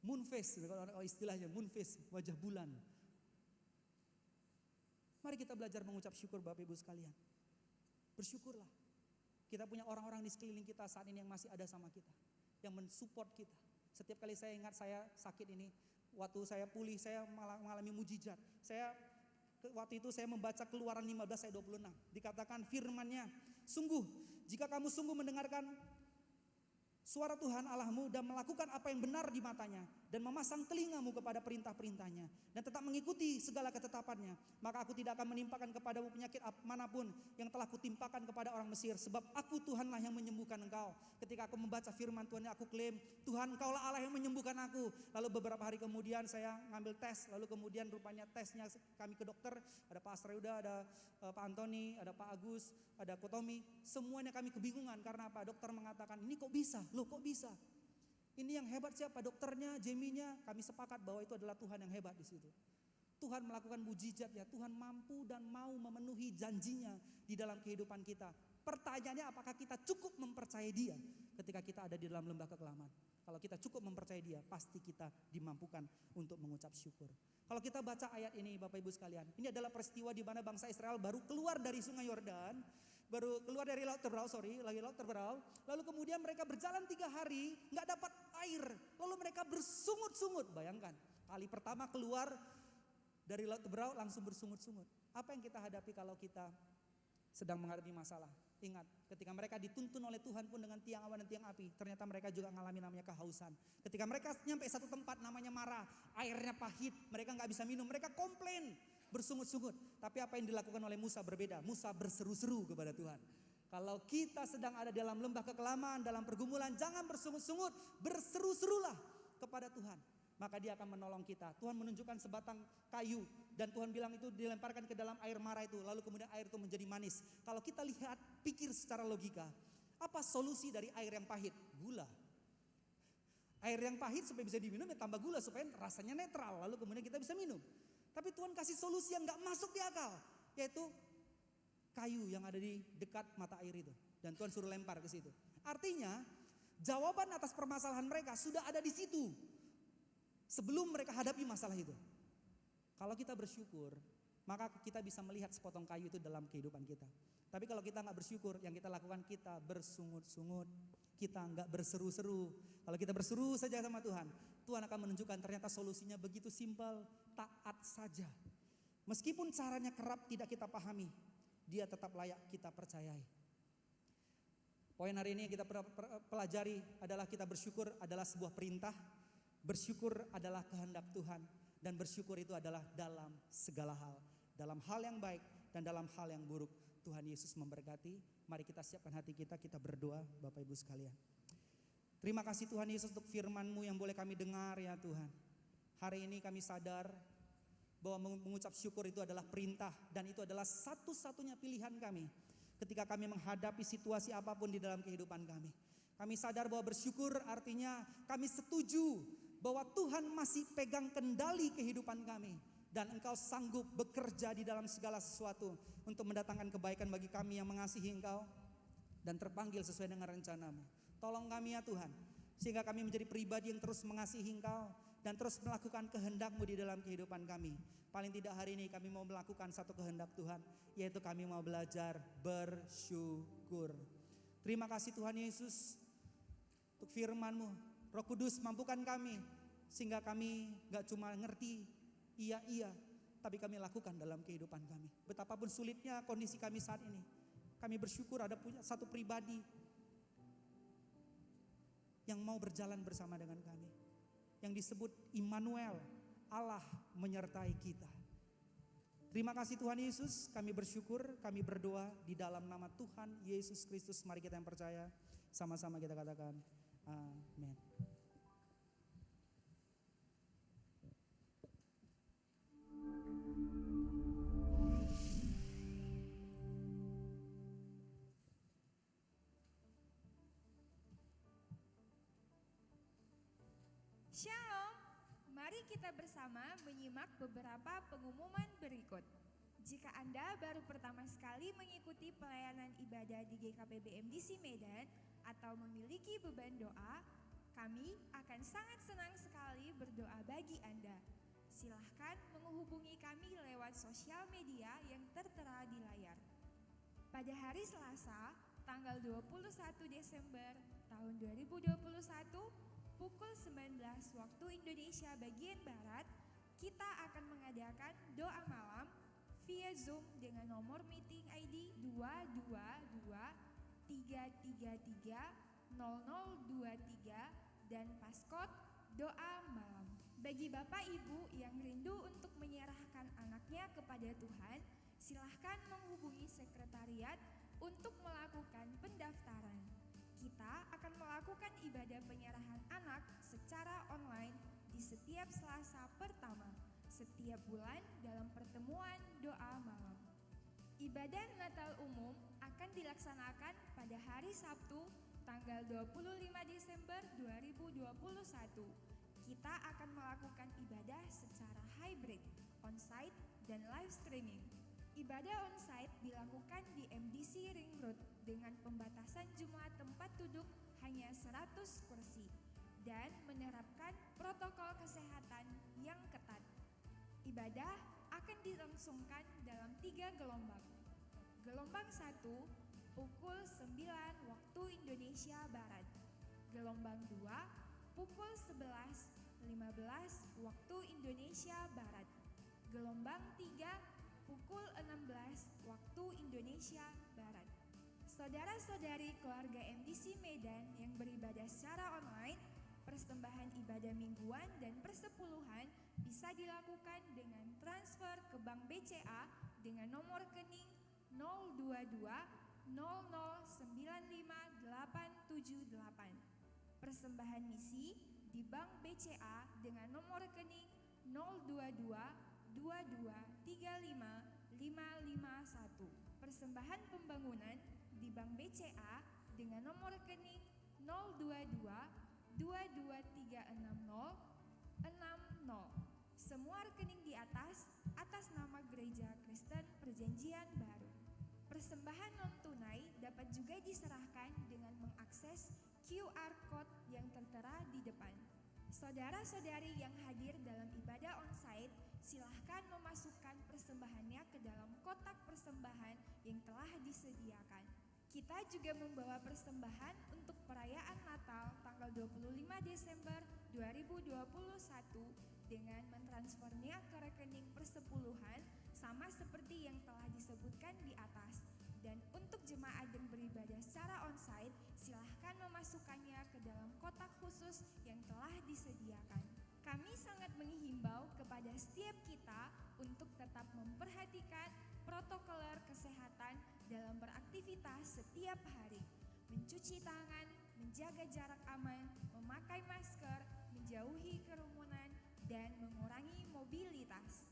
C: Moon face, kalau istilahnya moon face, wajah bulan. Mari kita belajar mengucap syukur Bapak Ibu sekalian. Bersyukurlah. Kita punya orang-orang di sekeliling kita saat ini yang masih ada sama kita. Yang mensupport kita. Setiap kali saya ingat saya sakit ini, waktu saya pulih saya mengalami mujizat. Waktu itu saya membaca Keluaran 15 ayat 26. Dikatakan firman-Nya, sungguh jika kamu sungguh mendengarkan suara Tuhan Allahmu dan melakukan apa yang benar di matanya dan memasang telingamu kepada perintah-perintahnya dan tetap mengikuti segala ketetapannya, maka aku tidak akan menimpakan kepadamu penyakit manapun yang telah kutimpakan kepada orang Mesir, sebab aku Tuhanlah yang menyembuhkan engkau. Ketika aku membaca firman Tuhan, aku klaim, Tuhan Engkaulah Allah yang menyembuhkan aku. Lalu beberapa hari kemudian saya ngambil tes, lalu kemudian rupanya tesnya kami ke dokter, ada Pak Asreuda, ada Pak Antoni, ada Pak Agus, ada Kotomi, semuanya kami kebingungan karena apa? Dokter mengatakan, ini kok bisa? Loh kok bisa? Ini yang hebat siapa? Dokternya, Jeminya. Kami sepakat bahwa itu adalah Tuhan yang hebat di situ. Tuhan melakukan mujizat ya. Tuhan mampu dan mau memenuhi janjinya di dalam kehidupan kita. Pertanyaannya apakah kita cukup mempercayai Dia ketika kita ada di dalam lembah kekelaman? Kalau kita cukup mempercayai Dia, pasti kita dimampukan untuk mengucap syukur. Kalau kita baca ayat ini Bapak Ibu sekalian, ini adalah peristiwa di mana bangsa Israel baru keluar dari sungai Yordan, baru keluar dari Laut Terberal, lalu kemudian mereka berjalan 3 hari, nggak dapat air, lalu mereka bersungut-sungut. Bayangkan, kali pertama keluar dari Laut Terberal langsung bersungut-sungut. Apa yang kita hadapi kalau kita sedang menghadapi masalah? Ingat, ketika mereka dituntun oleh Tuhan pun dengan tiang awan dan tiang api, ternyata mereka juga mengalami namanya kehausan. Ketika mereka nyampe satu tempat namanya Mara, airnya pahit, mereka nggak bisa minum, mereka komplain, bersungut-sungut. Tapi apa yang dilakukan oleh Musa berbeda. Musa berseru-seru kepada Tuhan. Kalau kita sedang ada dalam lembah kekelaman, dalam pergumulan, jangan bersungut-sungut, berseru-serulah kepada Tuhan. Maka Dia akan menolong kita. Tuhan menunjukkan sebatang kayu dan Tuhan bilang itu dilemparkan ke dalam air Mara itu, lalu kemudian air itu menjadi manis. Kalau kita lihat, pikir secara logika, apa solusi dari air yang pahit? Gula. Air yang pahit supaya bisa diminum ya tambah gula supaya rasanya netral, lalu kemudian kita bisa minum. Tapi Tuhan kasih solusi yang gak masuk di akal, yaitu kayu yang ada di dekat mata air itu. Dan Tuhan suruh lempar ke situ. Artinya jawaban atas permasalahan mereka sudah ada di situ sebelum mereka hadapi masalah itu. Kalau kita bersyukur, maka kita bisa melihat sepotong kayu itu dalam kehidupan kita. Tapi kalau kita gak bersyukur, yang kita lakukan kita bersungut-sungut, kita gak berseru-seru. Kalau kita berseru saja sama Tuhan, Tuhan akan menunjukkan ternyata solusinya begitu simpel, taat saja. Meskipun caranya kerap tidak kita pahami, Dia tetap layak kita percayai. Poin hari ini yang kita pelajari adalah kita bersyukur adalah sebuah perintah. Bersyukur adalah kehendak Tuhan. Dan bersyukur itu adalah dalam segala hal. Dalam hal yang baik dan dalam hal yang buruk. Tuhan Yesus memberkati. Mari kita siapkan hati kita, kita berdoa Bapak Ibu sekalian. Terima kasih Tuhan Yesus untuk firman-Mu yang boleh kami dengar ya Tuhan. Hari ini kami sadar bahwa mengucap syukur itu adalah perintah. Dan itu adalah satu-satunya pilihan kami ketika kami menghadapi situasi apapun di dalam kehidupan kami. Kami sadar bahwa bersyukur artinya kami setuju bahwa Tuhan masih pegang kendali kehidupan kami. Dan Engkau sanggup bekerja di dalam segala sesuatu untuk mendatangkan kebaikan bagi kami yang mengasihi Engkau dan terpanggil sesuai dengan rencana-Mu. Tolong kami ya Tuhan, sehingga kami menjadi pribadi yang terus mengasihi Engkau dan terus melakukan kehendak-Mu di dalam kehidupan kami. Paling tidak hari ini kami mau melakukan satu kehendak Tuhan, yaitu kami mau belajar bersyukur. Terima kasih Tuhan Yesus untuk firman-Mu. Roh Kudus mampukan kami sehingga kami gak cuma ngerti iya, tapi kami lakukan dalam kehidupan kami. Betapapun sulitnya kondisi kami saat ini, kami bersyukur ada punya satu pribadi yang mau berjalan bersama dengan kami, yang disebut Immanuel, Allah menyertai kita. Terima kasih Tuhan Yesus, kami bersyukur, kami berdoa di dalam nama Tuhan Yesus Kristus. Mari kita yang percaya, sama-sama kita katakan amin.
D: kita bersama menyimak beberapa pengumuman berikut. Jika Anda baru pertama sekali mengikuti pelayanan ibadah di GKP BMDC Medan atau memiliki beban doa, kami akan sangat senang sekali berdoa bagi Anda. Silahkan menghubungi kami lewat sosial media yang tertera di layar. Pada hari Selasa, tanggal 21 Desember tahun 2021, pukul 19 waktu Indonesia bagian Barat, kita akan mengadakan doa malam via Zoom dengan nomor meeting ID 222-333-0023 dan passcode doa malam. Bagi Bapak Ibu yang rindu untuk menyerahkan anaknya kepada Tuhan, silahkan menghubungi sekretariat untuk melakukan pendaftaran. Kita akan melakukan ibadah penyerahan anak secara online di setiap Selasa pertama setiap bulan dalam pertemuan doa malam. Ibadah Natal umum akan dilaksanakan pada hari Sabtu tanggal 25 Desember 2021. Kita akan melakukan ibadah secara hybrid, on-site dan live streaming. Ibadah on-site dilakukan di MDC Ring Road dengan pembatasan jumlah tempat duduk hanya 100 kursi dan menerapkan protokol kesehatan yang ketat. Ibadah akan dilangsungkan dalam 3 gelombang. Gelombang 1 pukul 9 waktu Indonesia Barat. Gelombang 2 pukul 11.15 waktu Indonesia Barat. Gelombang 3 pukul 16 waktu Indonesia Barat. Saudara-saudari keluarga MDC Medan yang beribadah secara online, persembahan ibadah mingguan dan persepuluhan bisa dilakukan dengan transfer ke Bank BCA dengan nomor rekening 022 0095878. Persembahan misi di Bank BCA dengan nomor rekening 022 2235551. Persembahan pembangunan di Bank BCA dengan nomor rekening 022 2236060. Semua rekening di atas nama Gereja Kristen Perjanjian Baru. Persembahan non tunai dapat juga diserahkan dengan mengakses QR Code yang tertera di depan. Saudara-saudari yang hadir dalam ibadah onsite, silahkan memasukkan persembahannya ke dalam kotak persembahan yang telah disediakan. Kita juga membawa persembahan untuk perayaan Natal tanggal 25 Desember 2021 dengan mentransfernya ke rekening persepuluhan sama seperti yang telah disebutkan di atas. Dan untuk jemaat yang beribadah secara onsite, silahkan memasukkannya ke dalam kotak khusus yang telah disediakan. Kami sangat menghimbau kepada setiap kita untuk tetap memperhatikan protokoler kesehatan dalam beraktivitas setiap hari. Mencuci tangan, menjaga jarak aman, memakai masker, menjauhi kerumunan, dan mengurangi mobilitas.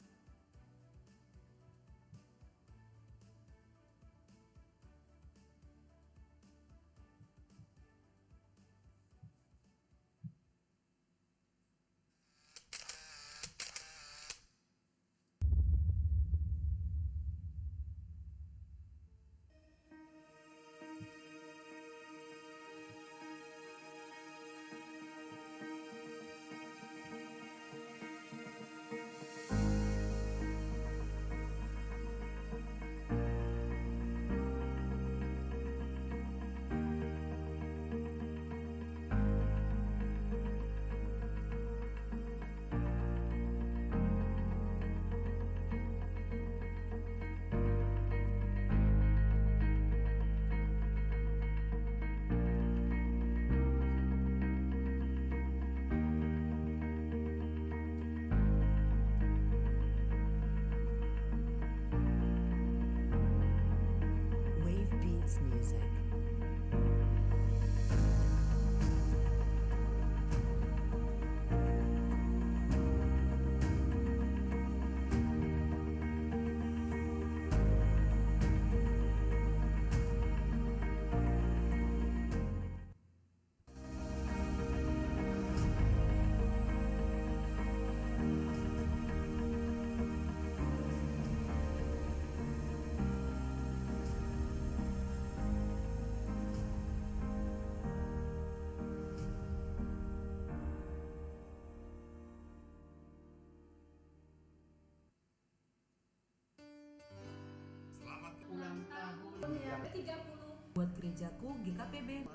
E: gerejaku GKPB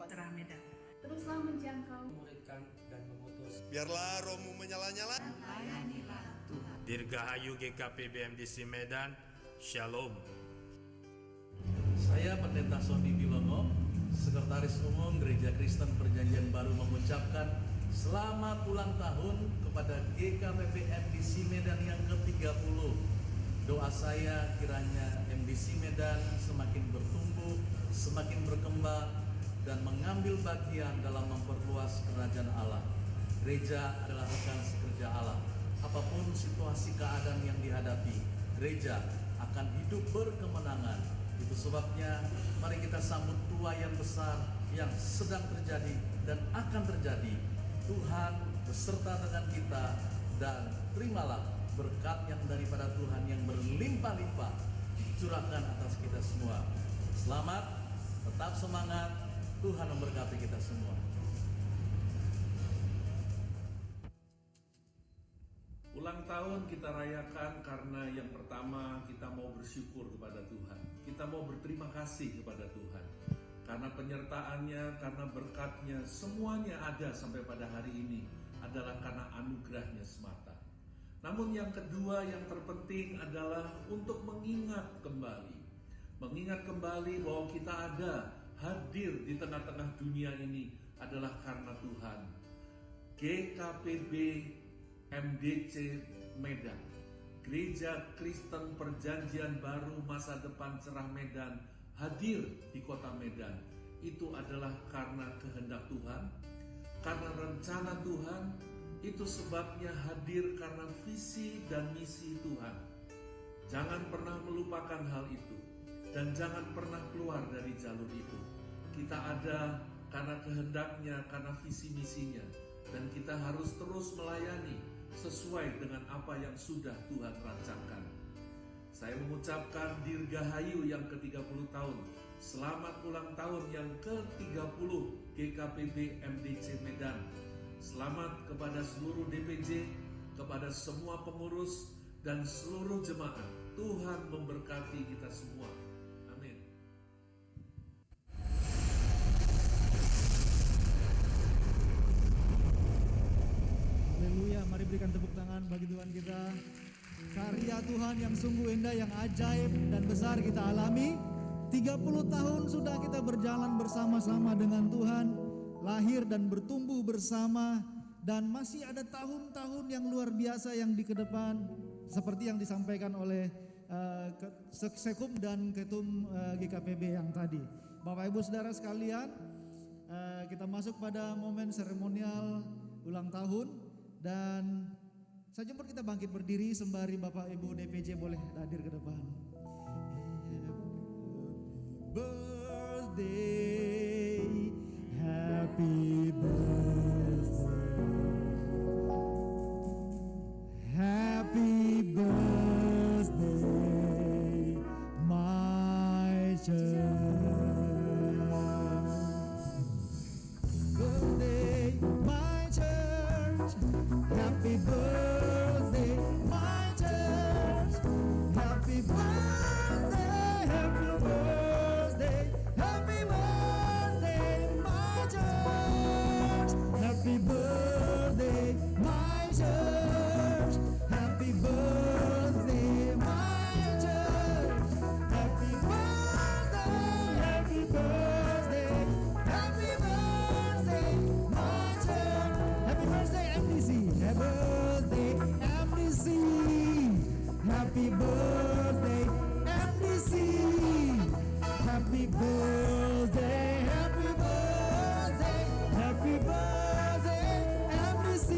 F: Terah Medan.
G: Teruslah menjangkau,
H: memuridkan dan mengutus.
I: Biarlah rohmu menyala-nyala.
J: Dirgahayu GKPB MDC Medan, Shalom.
K: Saya Pendeta Sony Bilono, Sekretaris Umum Gereja Kristen Perjanjian Baru mengucapkan selamat ulang tahun kepada GKPB MDC Medan yang ke-30. Doa saya kiranya MDC Medan semakin bertumbuh, semakin berkembang, dan mengambil bagian dalam memperluas kerajaan Allah. Gereja adalah rekan sekerja Allah. Apapun situasi keadaan yang dihadapi, gereja akan hidup berkemenangan. Itu sebabnya mari kita sambut tua yang besar yang sedang terjadi dan akan terjadi. Tuhan beserta dengan kita dan terimalah berkat yang daripada Tuhan yang berlimpah-limpah dicurahkan atas kita semua. Selamat, tetap semangat, Tuhan memberkati kita semua.
L: Ulang tahun kita rayakan karena yang pertama kita mau bersyukur kepada Tuhan. Kita mau berterima kasih kepada Tuhan. Karena penyertaannya, karena berkatnya, semuanya ada sampai pada hari ini adalah karena anugerahnya semata. Namun yang kedua yang terpenting adalah untuk mengingat kembali. Mengingat kembali bahwa kita ada hadir di tengah-tengah dunia ini adalah karena Tuhan. GKPB MDC Medan, Gereja Kristen Perjanjian Baru Masa Depan Cerah Medan hadir di kota Medan. Itu adalah karena kehendak Tuhan, karena rencana Tuhan. Itu sebabnya hadir karena visi dan misi Tuhan. Jangan pernah melupakan hal itu dan jangan pernah keluar dari jalur itu. Kita ada karena kehendaknya, karena visi misinya, dan kita harus terus melayani sesuai dengan apa yang sudah Tuhan rancangkan. Saya mengucapkan Dirgahayu yang ke-30 tahun. Selamat ulang tahun yang ke-30 GKPB MDC Medan. Selamat kepada seluruh DPJ, kepada semua pengurus, dan seluruh jemaat. Tuhan memberkati kita semua. Amin.
B: Haleluya, mari berikan tepuk tangan bagi Tuhan kita. Karya Tuhan yang sungguh indah, yang ajaib dan besar kita alami. 30 tahun sudah kita berjalan bersama-sama dengan Tuhan, lahir dan bertumbuh bersama, dan masih ada tahun-tahun yang luar biasa yang di kedepan, seperti yang disampaikan oleh Sekum dan Ketum GKPB yang tadi. Bapak Ibu Saudara sekalian, kita masuk pada momen seremonial ulang tahun, dan saya jemput kita bangkit berdiri sembari Bapak Ibu DPJ boleh hadir ke depan. Birthday, happy birthday, happy birthday, my church. Birthday, my church, happy birthday, my church, happy birthday, happy birthday, happy birthday, my church, happy birthday, my church, happy birthday, my church, happy birthday, happy birthday, happy birthday, my church, happy birthday MDC, happy birthday MDC, happy birthday MDC, happy birthday, happy birthday, happy birthday MDC,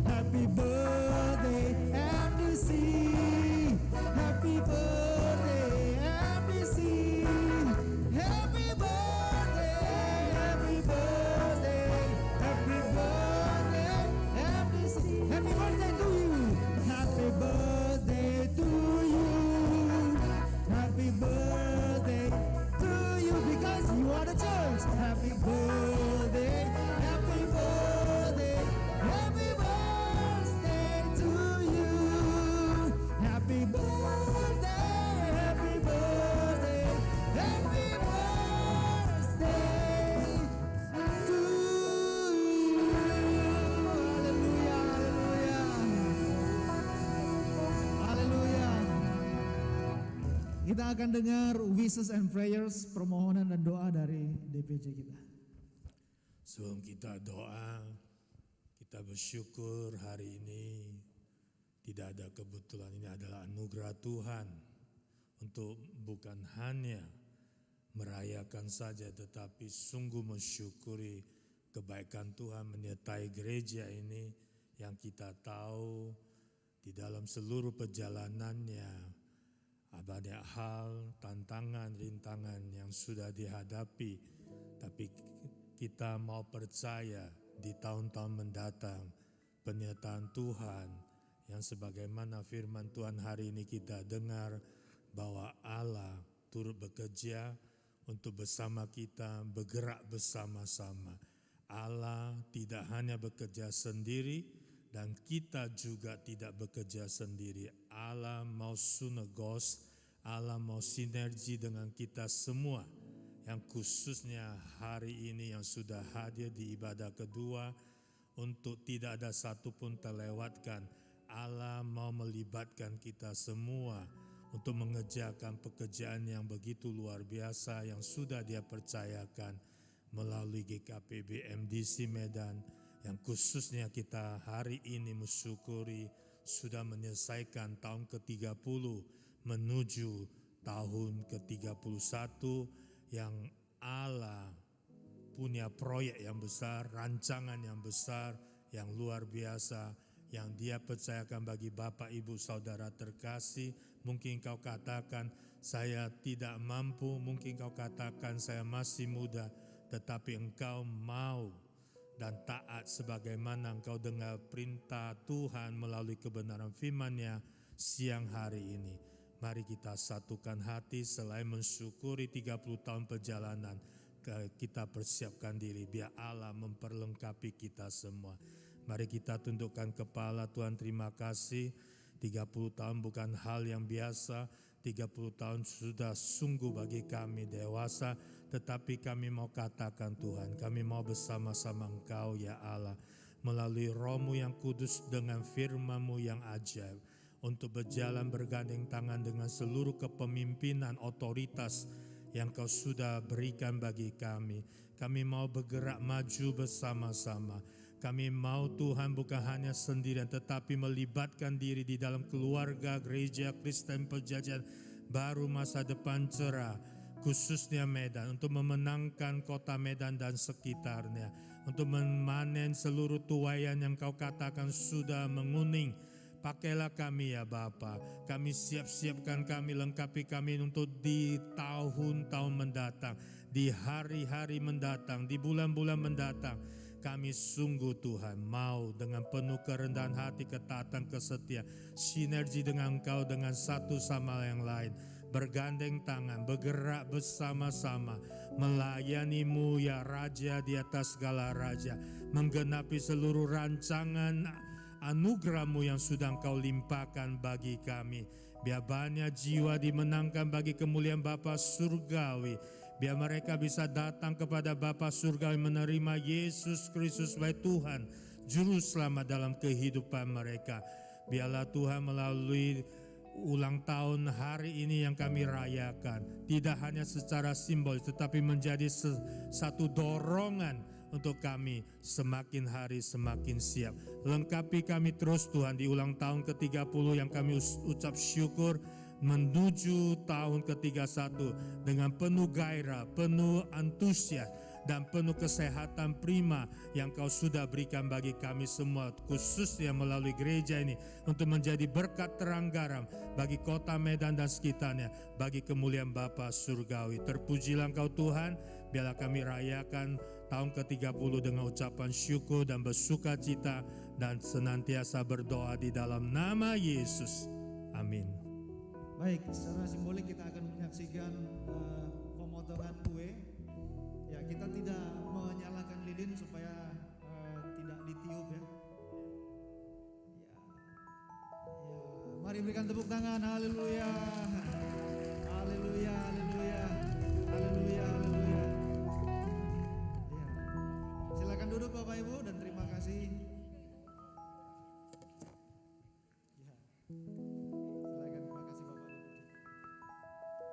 B: happy birthday MDC, happy birthday MDC, happy birthday, happy birthday, happy birthday MDC, happy birthday to you, happy birthday to you, happy birthday to you, because you are the church. Happy birthday, kita akan dengar wishes and prayers, permohonan dan doa dari DPC kita.
J: Sebelum kita doa, kita bersyukur hari ini tidak ada kebetulan, ini adalah anugerah Tuhan untuk bukan hanya merayakan saja tetapi sungguh mensyukuri kebaikan Tuhan menyertai gereja ini yang kita tahu di dalam seluruh perjalanannya banyak hal, tantangan, rintangan yang sudah dihadapi, tapi kita mau percaya di tahun-tahun mendatang penyertaan Tuhan yang sebagaimana firman Tuhan hari ini kita dengar bahwa Allah turut bekerja untuk bersama kita bergerak bersama-sama. Allah tidak hanya bekerja sendiri dan kita juga tidak bekerja sendiri. Allah mau synergos, Allah mau sinergi dengan kita semua yang khususnya hari ini yang sudah hadir di ibadah kedua untuk tidak ada satupun terlewatkan. Allah mau melibatkan kita semua untuk mengerjakan pekerjaan yang begitu luar biasa yang sudah Dia percayakan melalui GKPB MDC Medan yang khususnya kita hari ini mensyukuri sudah menyelesaikan tahun ke-30 menuju tahun ke-31 yang Allah punya proyek yang besar, rancangan yang besar, yang luar biasa, yang Dia percayakan bagi Bapak, Ibu, Saudara terkasih. Mungkin kau katakan saya tidak mampu, mungkin kau katakan saya masih muda, tetapi engkau mau dan taat sebagaimana engkau dengar perintah Tuhan melalui kebenaran firman-Nya siang hari ini. Mari kita satukan hati selain mensyukuri 30 tahun perjalanan, kita persiapkan diri biar Allah memperlengkapi kita semua. Mari kita tundukkan kepala. Tuhan, terima kasih. 30 tahun bukan hal yang biasa. 30 tahun sudah sungguh bagi kami dewasa, tetapi kami mau katakan Tuhan, kami mau bersama-sama Engkau ya Allah, melalui Roh-Mu yang kudus dengan firman-Mu yang ajaib, untuk berjalan bergandeng tangan dengan seluruh kepemimpinan otoritas yang Kau sudah berikan bagi kami. Kami mau bergerak maju bersama-sama. Kami mau Tuhan bukan hanya sendirian tetapi melibatkan diri di dalam keluarga gereja Kristen Perjanjian Baru Masa Depan Cerah, khususnya Medan, untuk memenangkan kota Medan dan sekitarnya, untuk memanen seluruh tuaian yang Kau katakan sudah menguning. Pakailah kami ya Bapa, kami siap-siapkan, kami lengkapi kami untuk di tahun-tahun mendatang, di hari-hari mendatang, di bulan-bulan mendatang. Kami sungguh Tuhan mau dengan penuh kerendahan hati, ketaatan, kesetiaan, sinergi dengan Engkau dengan satu sama yang lain, bergandeng tangan, bergerak bersama-sama, melayani-Mu ya Raja di atas segala raja, menggenapi seluruh rancangan anugerah-Mu yang sudah Engkau limpahkan bagi kami. Biar banyak jiwa dimenangkan bagi kemuliaan Bapa Surgawi. Biar mereka bisa datang kepada Bapa Surgawi menerima Yesus Kristus sebagai Tuhan, Juru Selamat dalam kehidupan mereka. Biarlah Tuhan melalui ulang tahun hari ini yang kami rayakan, tidak hanya secara simbol tetapi menjadi satu dorongan untuk kami semakin hari semakin siap. Lengkapi kami terus Tuhan di ulang tahun ke-30 yang kami ucap syukur menuju tahun ke-31 dengan penuh gairah, penuh antusias dan penuh kesehatan prima yang Kau sudah berikan bagi kami semua, khususnya melalui gereja ini untuk menjadi berkat terang garam bagi kota Medan dan sekitarnya, bagi kemuliaan Bapa Surgawi. Terpujilah Engkau Tuhan, biarlah kami rayakan tahun ke-30 dengan ucapan syukur dan bersuka cita dan senantiasa berdoa di dalam nama Yesus. Amin.
B: Baik, secara simbolik kita akan menyaksikan pemotongan kue. Ya, kita tidak menyalakan lilin supaya tidak ditiup ya. Mari berikan tepuk tangan. Haleluya. Haleluya, haleluya. Haleluya, haleluya. Ya. Silakan duduk Bapak Ibu dan terima kasih. Ya. Silakan, terima kasih Bapak Ibu.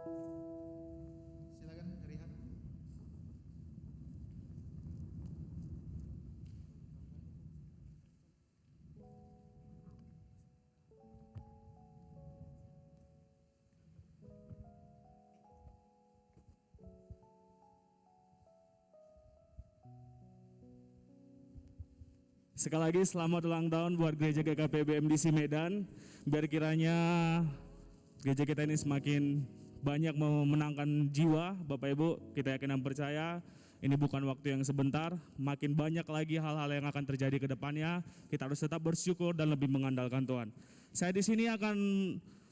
E: Sekali lagi selamat ulang tahun buat gereja GKPB MDC Medan. Biar kiranya gereja kita ini semakin banyak memenangkan jiwa, Bapak Ibu. Kita yakin dan percaya ini bukan waktu yang sebentar. Makin banyak lagi hal-hal yang akan terjadi ke depannya. Kita harus tetap bersyukur dan lebih mengandalkan Tuhan. Saya di sini akan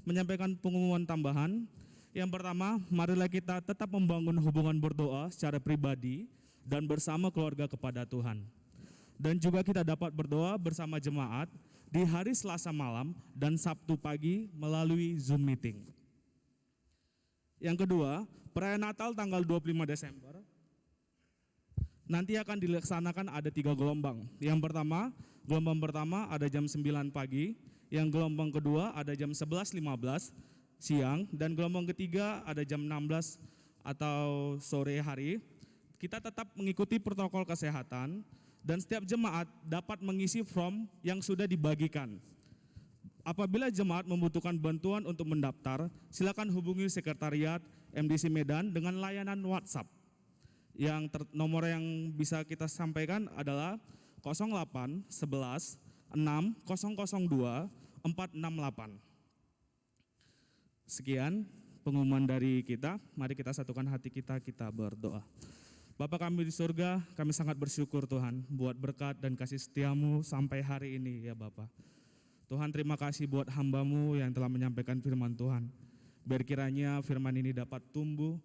E: menyampaikan pengumuman tambahan. Yang pertama, marilah kita tetap membangun hubungan berdoa secara pribadi dan bersama keluarga kepada Tuhan. Dan juga kita dapat berdoa bersama jemaat di hari Selasa malam dan Sabtu pagi melalui Zoom meeting. Yang kedua, perayaan Natal tanggal 25 Desember nanti akan dilaksanakan ada 3 gelombang. Yang pertama, gelombang pertama ada jam 9 pagi, yang gelombang kedua ada jam 11.15 siang, dan gelombang ketiga ada jam 16 atau sore hari. Kita tetap mengikuti protokol kesehatan dan setiap jemaat dapat mengisi form yang sudah dibagikan. Apabila jemaat membutuhkan bantuan untuk mendaftar, silakan hubungi sekretariat MDC Medan dengan layanan WhatsApp. Nomor yang bisa kita sampaikan adalah 08 11 6 002 468. Sekian pengumuman dari kita. Mari kita satukan hati kita berdoa. Bapa kami di surga, kami sangat bersyukur Tuhan buat berkat dan kasih setiamu sampai hari ini ya Bapa. Tuhan, terima kasih buat hamba-Mu yang telah menyampaikan firman Tuhan. Biar kiranya firman ini dapat tumbuh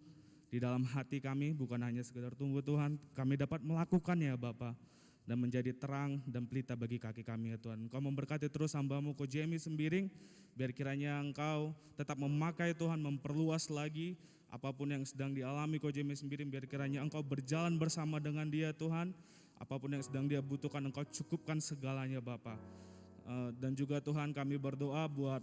E: di dalam hati kami, bukan hanya sekedar tumbuh Tuhan, kami dapat melakukannya Bapa, dan menjadi terang dan pelita bagi kaki kami ya Tuhan. Engkau memberkati terus hamba-Mu Ko Jamie Sembiring, biar kiranya Engkau tetap memakai Tuhan, memperluas lagi apapun yang sedang dialami Ko Jamie Sembiring, biar kiranya Engkau berjalan bersama dengan dia Tuhan. Apapun yang sedang dia butuhkan Engkau cukupkan segalanya Bapa. Dan juga Tuhan kami berdoa buat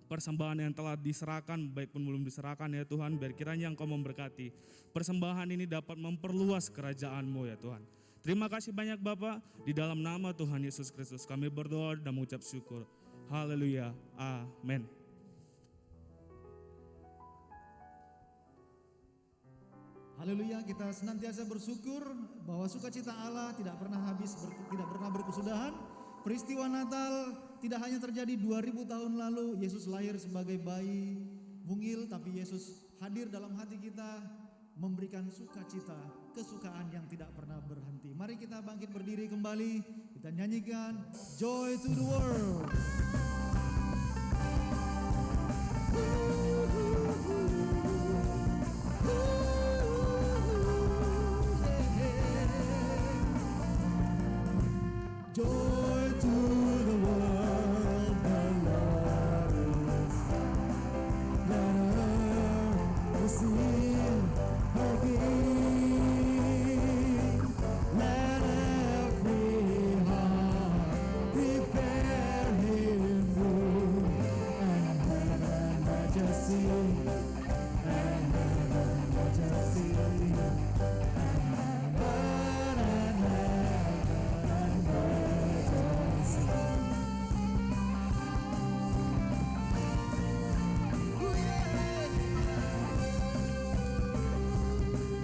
E: persembahan yang telah diserahkan baik pun belum diserahkan ya Tuhan, biar kiranya Engkau memberkati. Persembahan ini dapat memperluas kerajaan-Mu ya Tuhan. Terima kasih banyak Bapa, di dalam nama Tuhan Yesus Kristus kami berdoa dan mengucap syukur. Haleluya, amin.
B: Haleluya, kita senantiasa bersyukur bahwa sukacita Allah tidak pernah habis, tidak pernah berkesudahan. Peristiwa Natal tidak hanya terjadi 2000 tahun lalu, Yesus lahir sebagai bayi mungil, tapi Yesus hadir dalam hati kita, memberikan sukacita, kesukaan yang tidak pernah berhenti. Mari kita bangkit berdiri kembali, kita nyanyikan Joy to the World. Joy to the world, the Lord is come. Let earth receive her King. Let every heart prepare Him room, and heaven majesty, and heaven majesty, and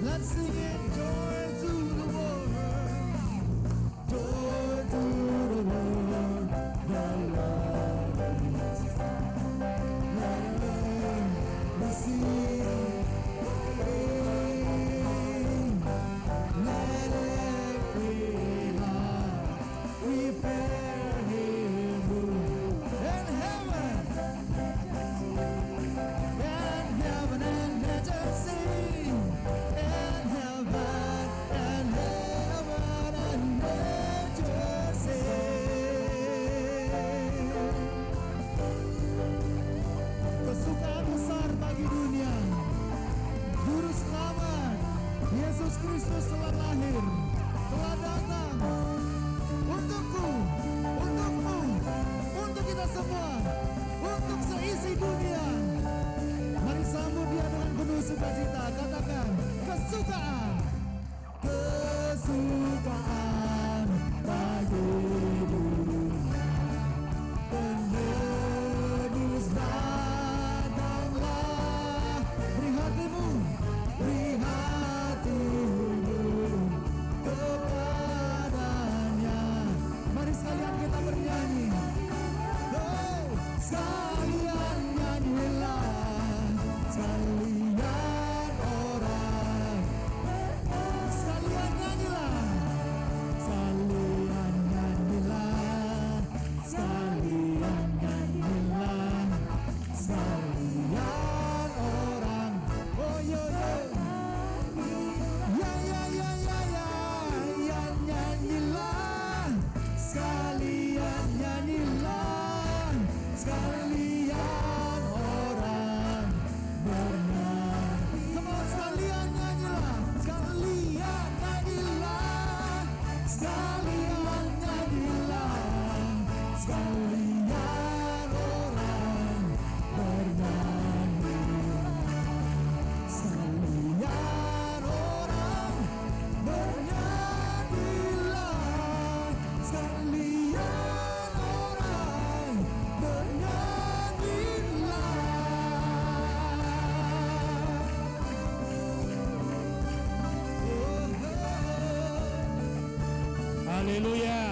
B: let's sing it, joy to the world, joy to the world, the Lord is come. Let earth receive Him. Let every heart prepare Him room. And heaven and majesty. Kesukaan besar bagi dunia, Juru Selamat Yesus Kristus telah lahir, telah datang untukku, untukmu, untuk kita semua, untuk seisi dunia. Mari sambut Dia dengan penuh sukacita. Katakan kesukaan, kesukaan bagi dunia. Penebus datanglah, beri hatimu kepadanya. Mari bernyanyi. Oh, sekalian nyanyilah, sekalian orang. Sekalian nyanyilah, sekalian nyanyilah, sekalian nyanyilah, sekalian orang. Oh yo yo. Ya ya ya ya ya, ya nyanyilah, sekalian nyanyilah, sekalian orang bernyanyi. Come on, sekalian nyanyilah, sekalian nyanyilah, sekalian nyanyilah, sekalian orang bernyanyi. Sekalian orang bernyanyilah, sekalian orang bernyanyilah.
J: Haleluya.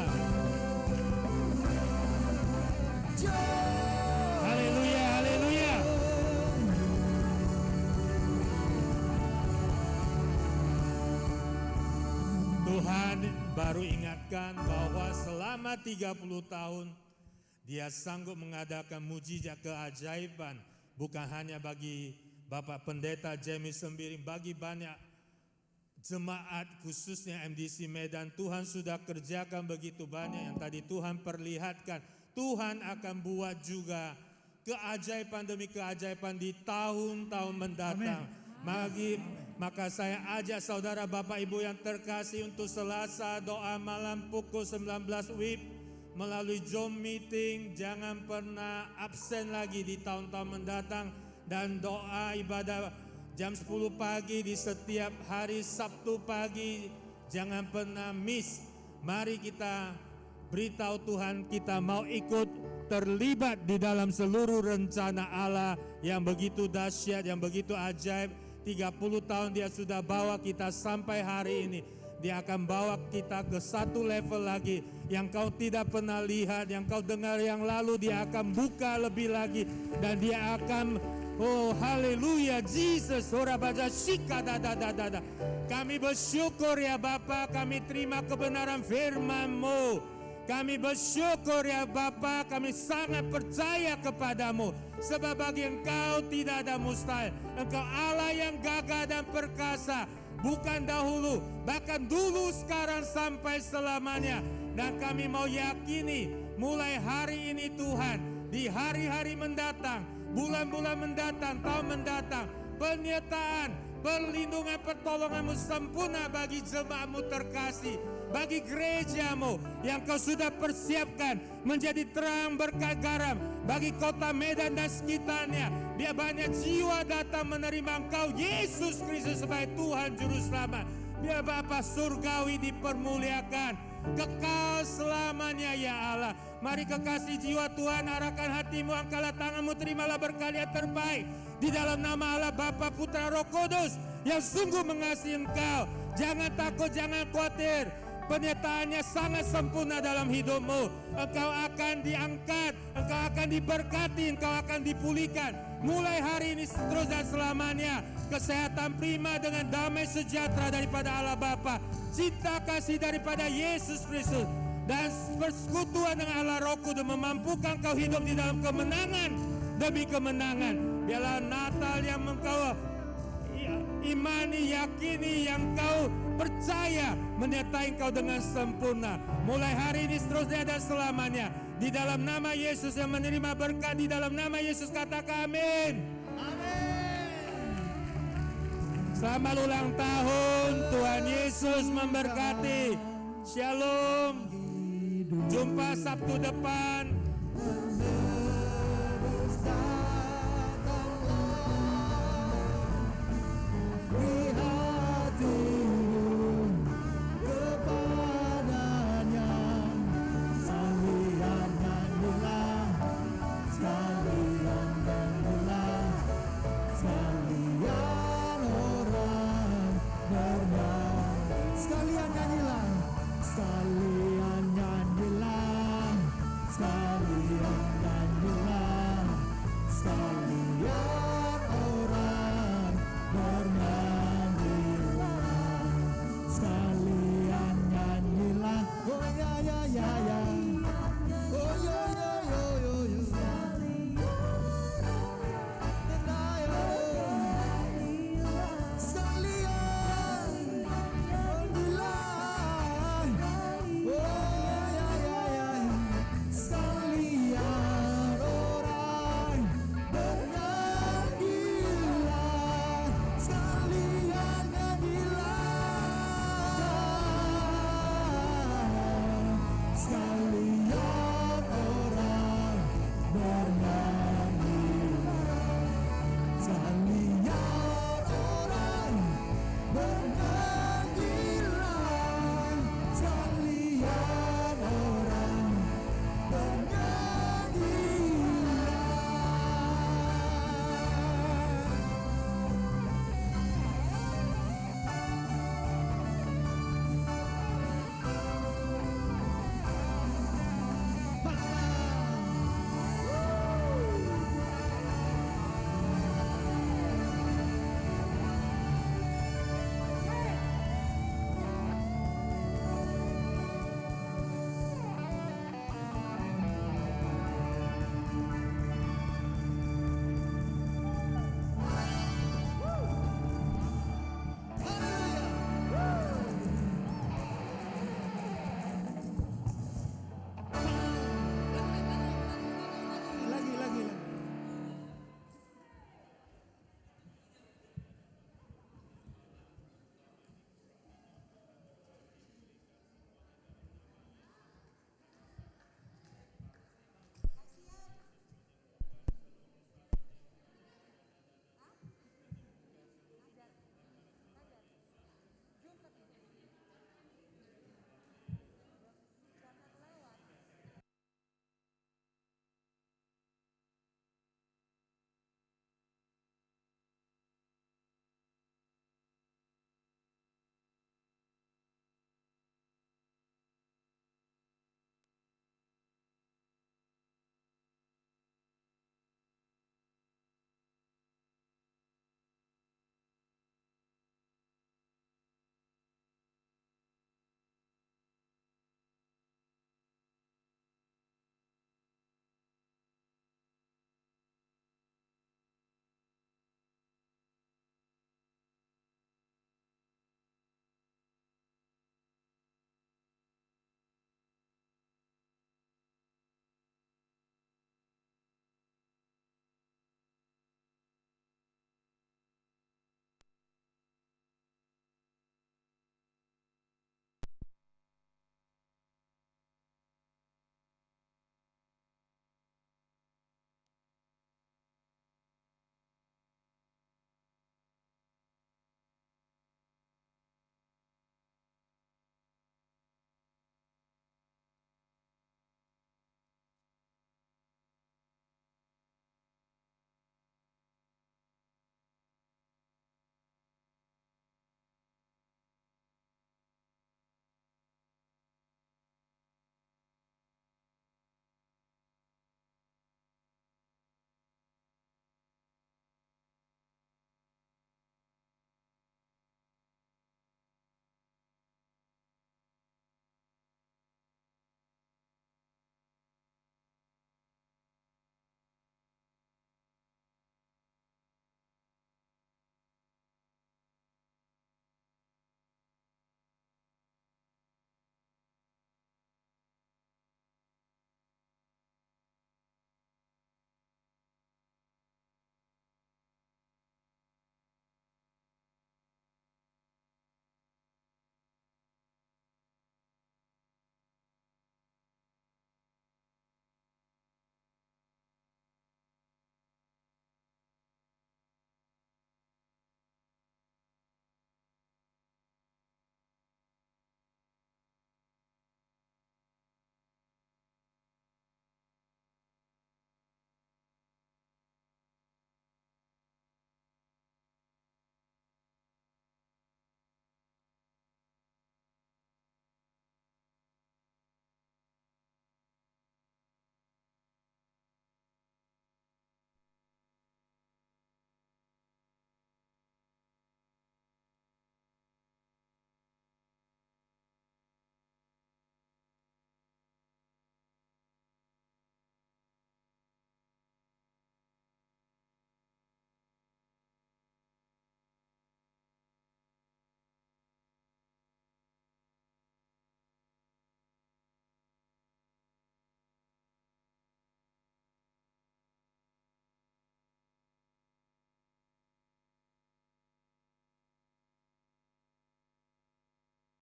J: Haleluya, haleluya. Tuhan baru ingatkan bahwa selama 30 tahun Dia sanggup mengadakan mujizat keajaiban, bukan hanya bagi Bapak Pendeta James Sembiring, bagi banyak jemaat khususnya MDC Medan. Tuhan sudah kerjakan begitu banyak yang tadi Tuhan perlihatkan. Tuhan akan buat juga keajaiban demi keajaiban di tahun-tahun mendatang. Maka saya ajak saudara Bapak Ibu yang terkasih untuk Selasa doa malam pukul 19 WIB melalui Zoom meeting. Jangan pernah absen lagi di tahun-tahun mendatang, dan doa ibadah jam 10 pagi di setiap hari Sabtu pagi. Jangan pernah miss. Mari kita beritahu Tuhan kita mau ikut terlibat di dalam seluruh rencana Allah yang begitu dahsyat, yang begitu ajaib. 30 tahun Dia sudah bawa kita sampai hari ini. Dia akan bawa kita ke satu level lagi yang kau tidak pernah lihat, yang kau dengar yang lalu. Dia akan buka lebih lagi, dan Dia akan, oh haleluya, Jesus, ora baca shika dada. Kami bersyukur ya Bapa, kami terima kebenaran firman-Mu. Kami bersyukur ya Bapa, kami sangat percaya kepadamu. Sebab bagi Engkau tidak ada mustahil. Engkau Allah yang gagah dan perkasa. Bukan dahulu, bahkan dulu, sekarang, sampai selamanya. Dan kami mau yakini mulai hari ini Tuhan, di hari-hari mendatang, bulan-bulan mendatang, tahun mendatang, penyertaan, perlindungan, pertolongan-Mu sempurna bagi jemaat-Mu terkasih, bagi gereja-Mu yang Kau sudah persiapkan menjadi terang berkat garam bagi kota Medan dan sekitarnya. Biar banyak jiwa datang menerima Engkau Yesus Kristus sebagai Tuhan Juru Selamat. Biar Bapa surgawi dipermuliakan kekal selamanya ya Allah. Mari kekasih jiwa Tuhan, arahkan hatimu, angkatlah tanganmu, terimalah berkat yang terbaik di dalam nama Allah Bapa, Putra, Roh Kudus yang sungguh mengasihi Engkau. Jangan takut, jangan khawatir. Penyertaannya sangat sempurna dalam hidupmu. Engkau akan diangkat, engkau akan diberkati, engkau akan dipulihkan. Mulai hari ini terus dan selamanya. Kesehatan prima dengan damai sejahtera daripada Allah Bapa, cinta kasih daripada Yesus Kristus, dan persekutuan dengan Allah Roh Kudus memampukan kau hidup di dalam kemenangan demi kemenangan. Biarlah Natal yang engkau imani, yakini, yang kau percaya menyertai engkau dengan sempurna. Mulai hari ini seterusnya dan selamanya. Di dalam nama Yesus yang menerima berkat, di dalam nama Yesus katakan amin. Selamat ulang tahun, Tuhan Yesus memberkati. Shalom. Jumpa Sabtu depan.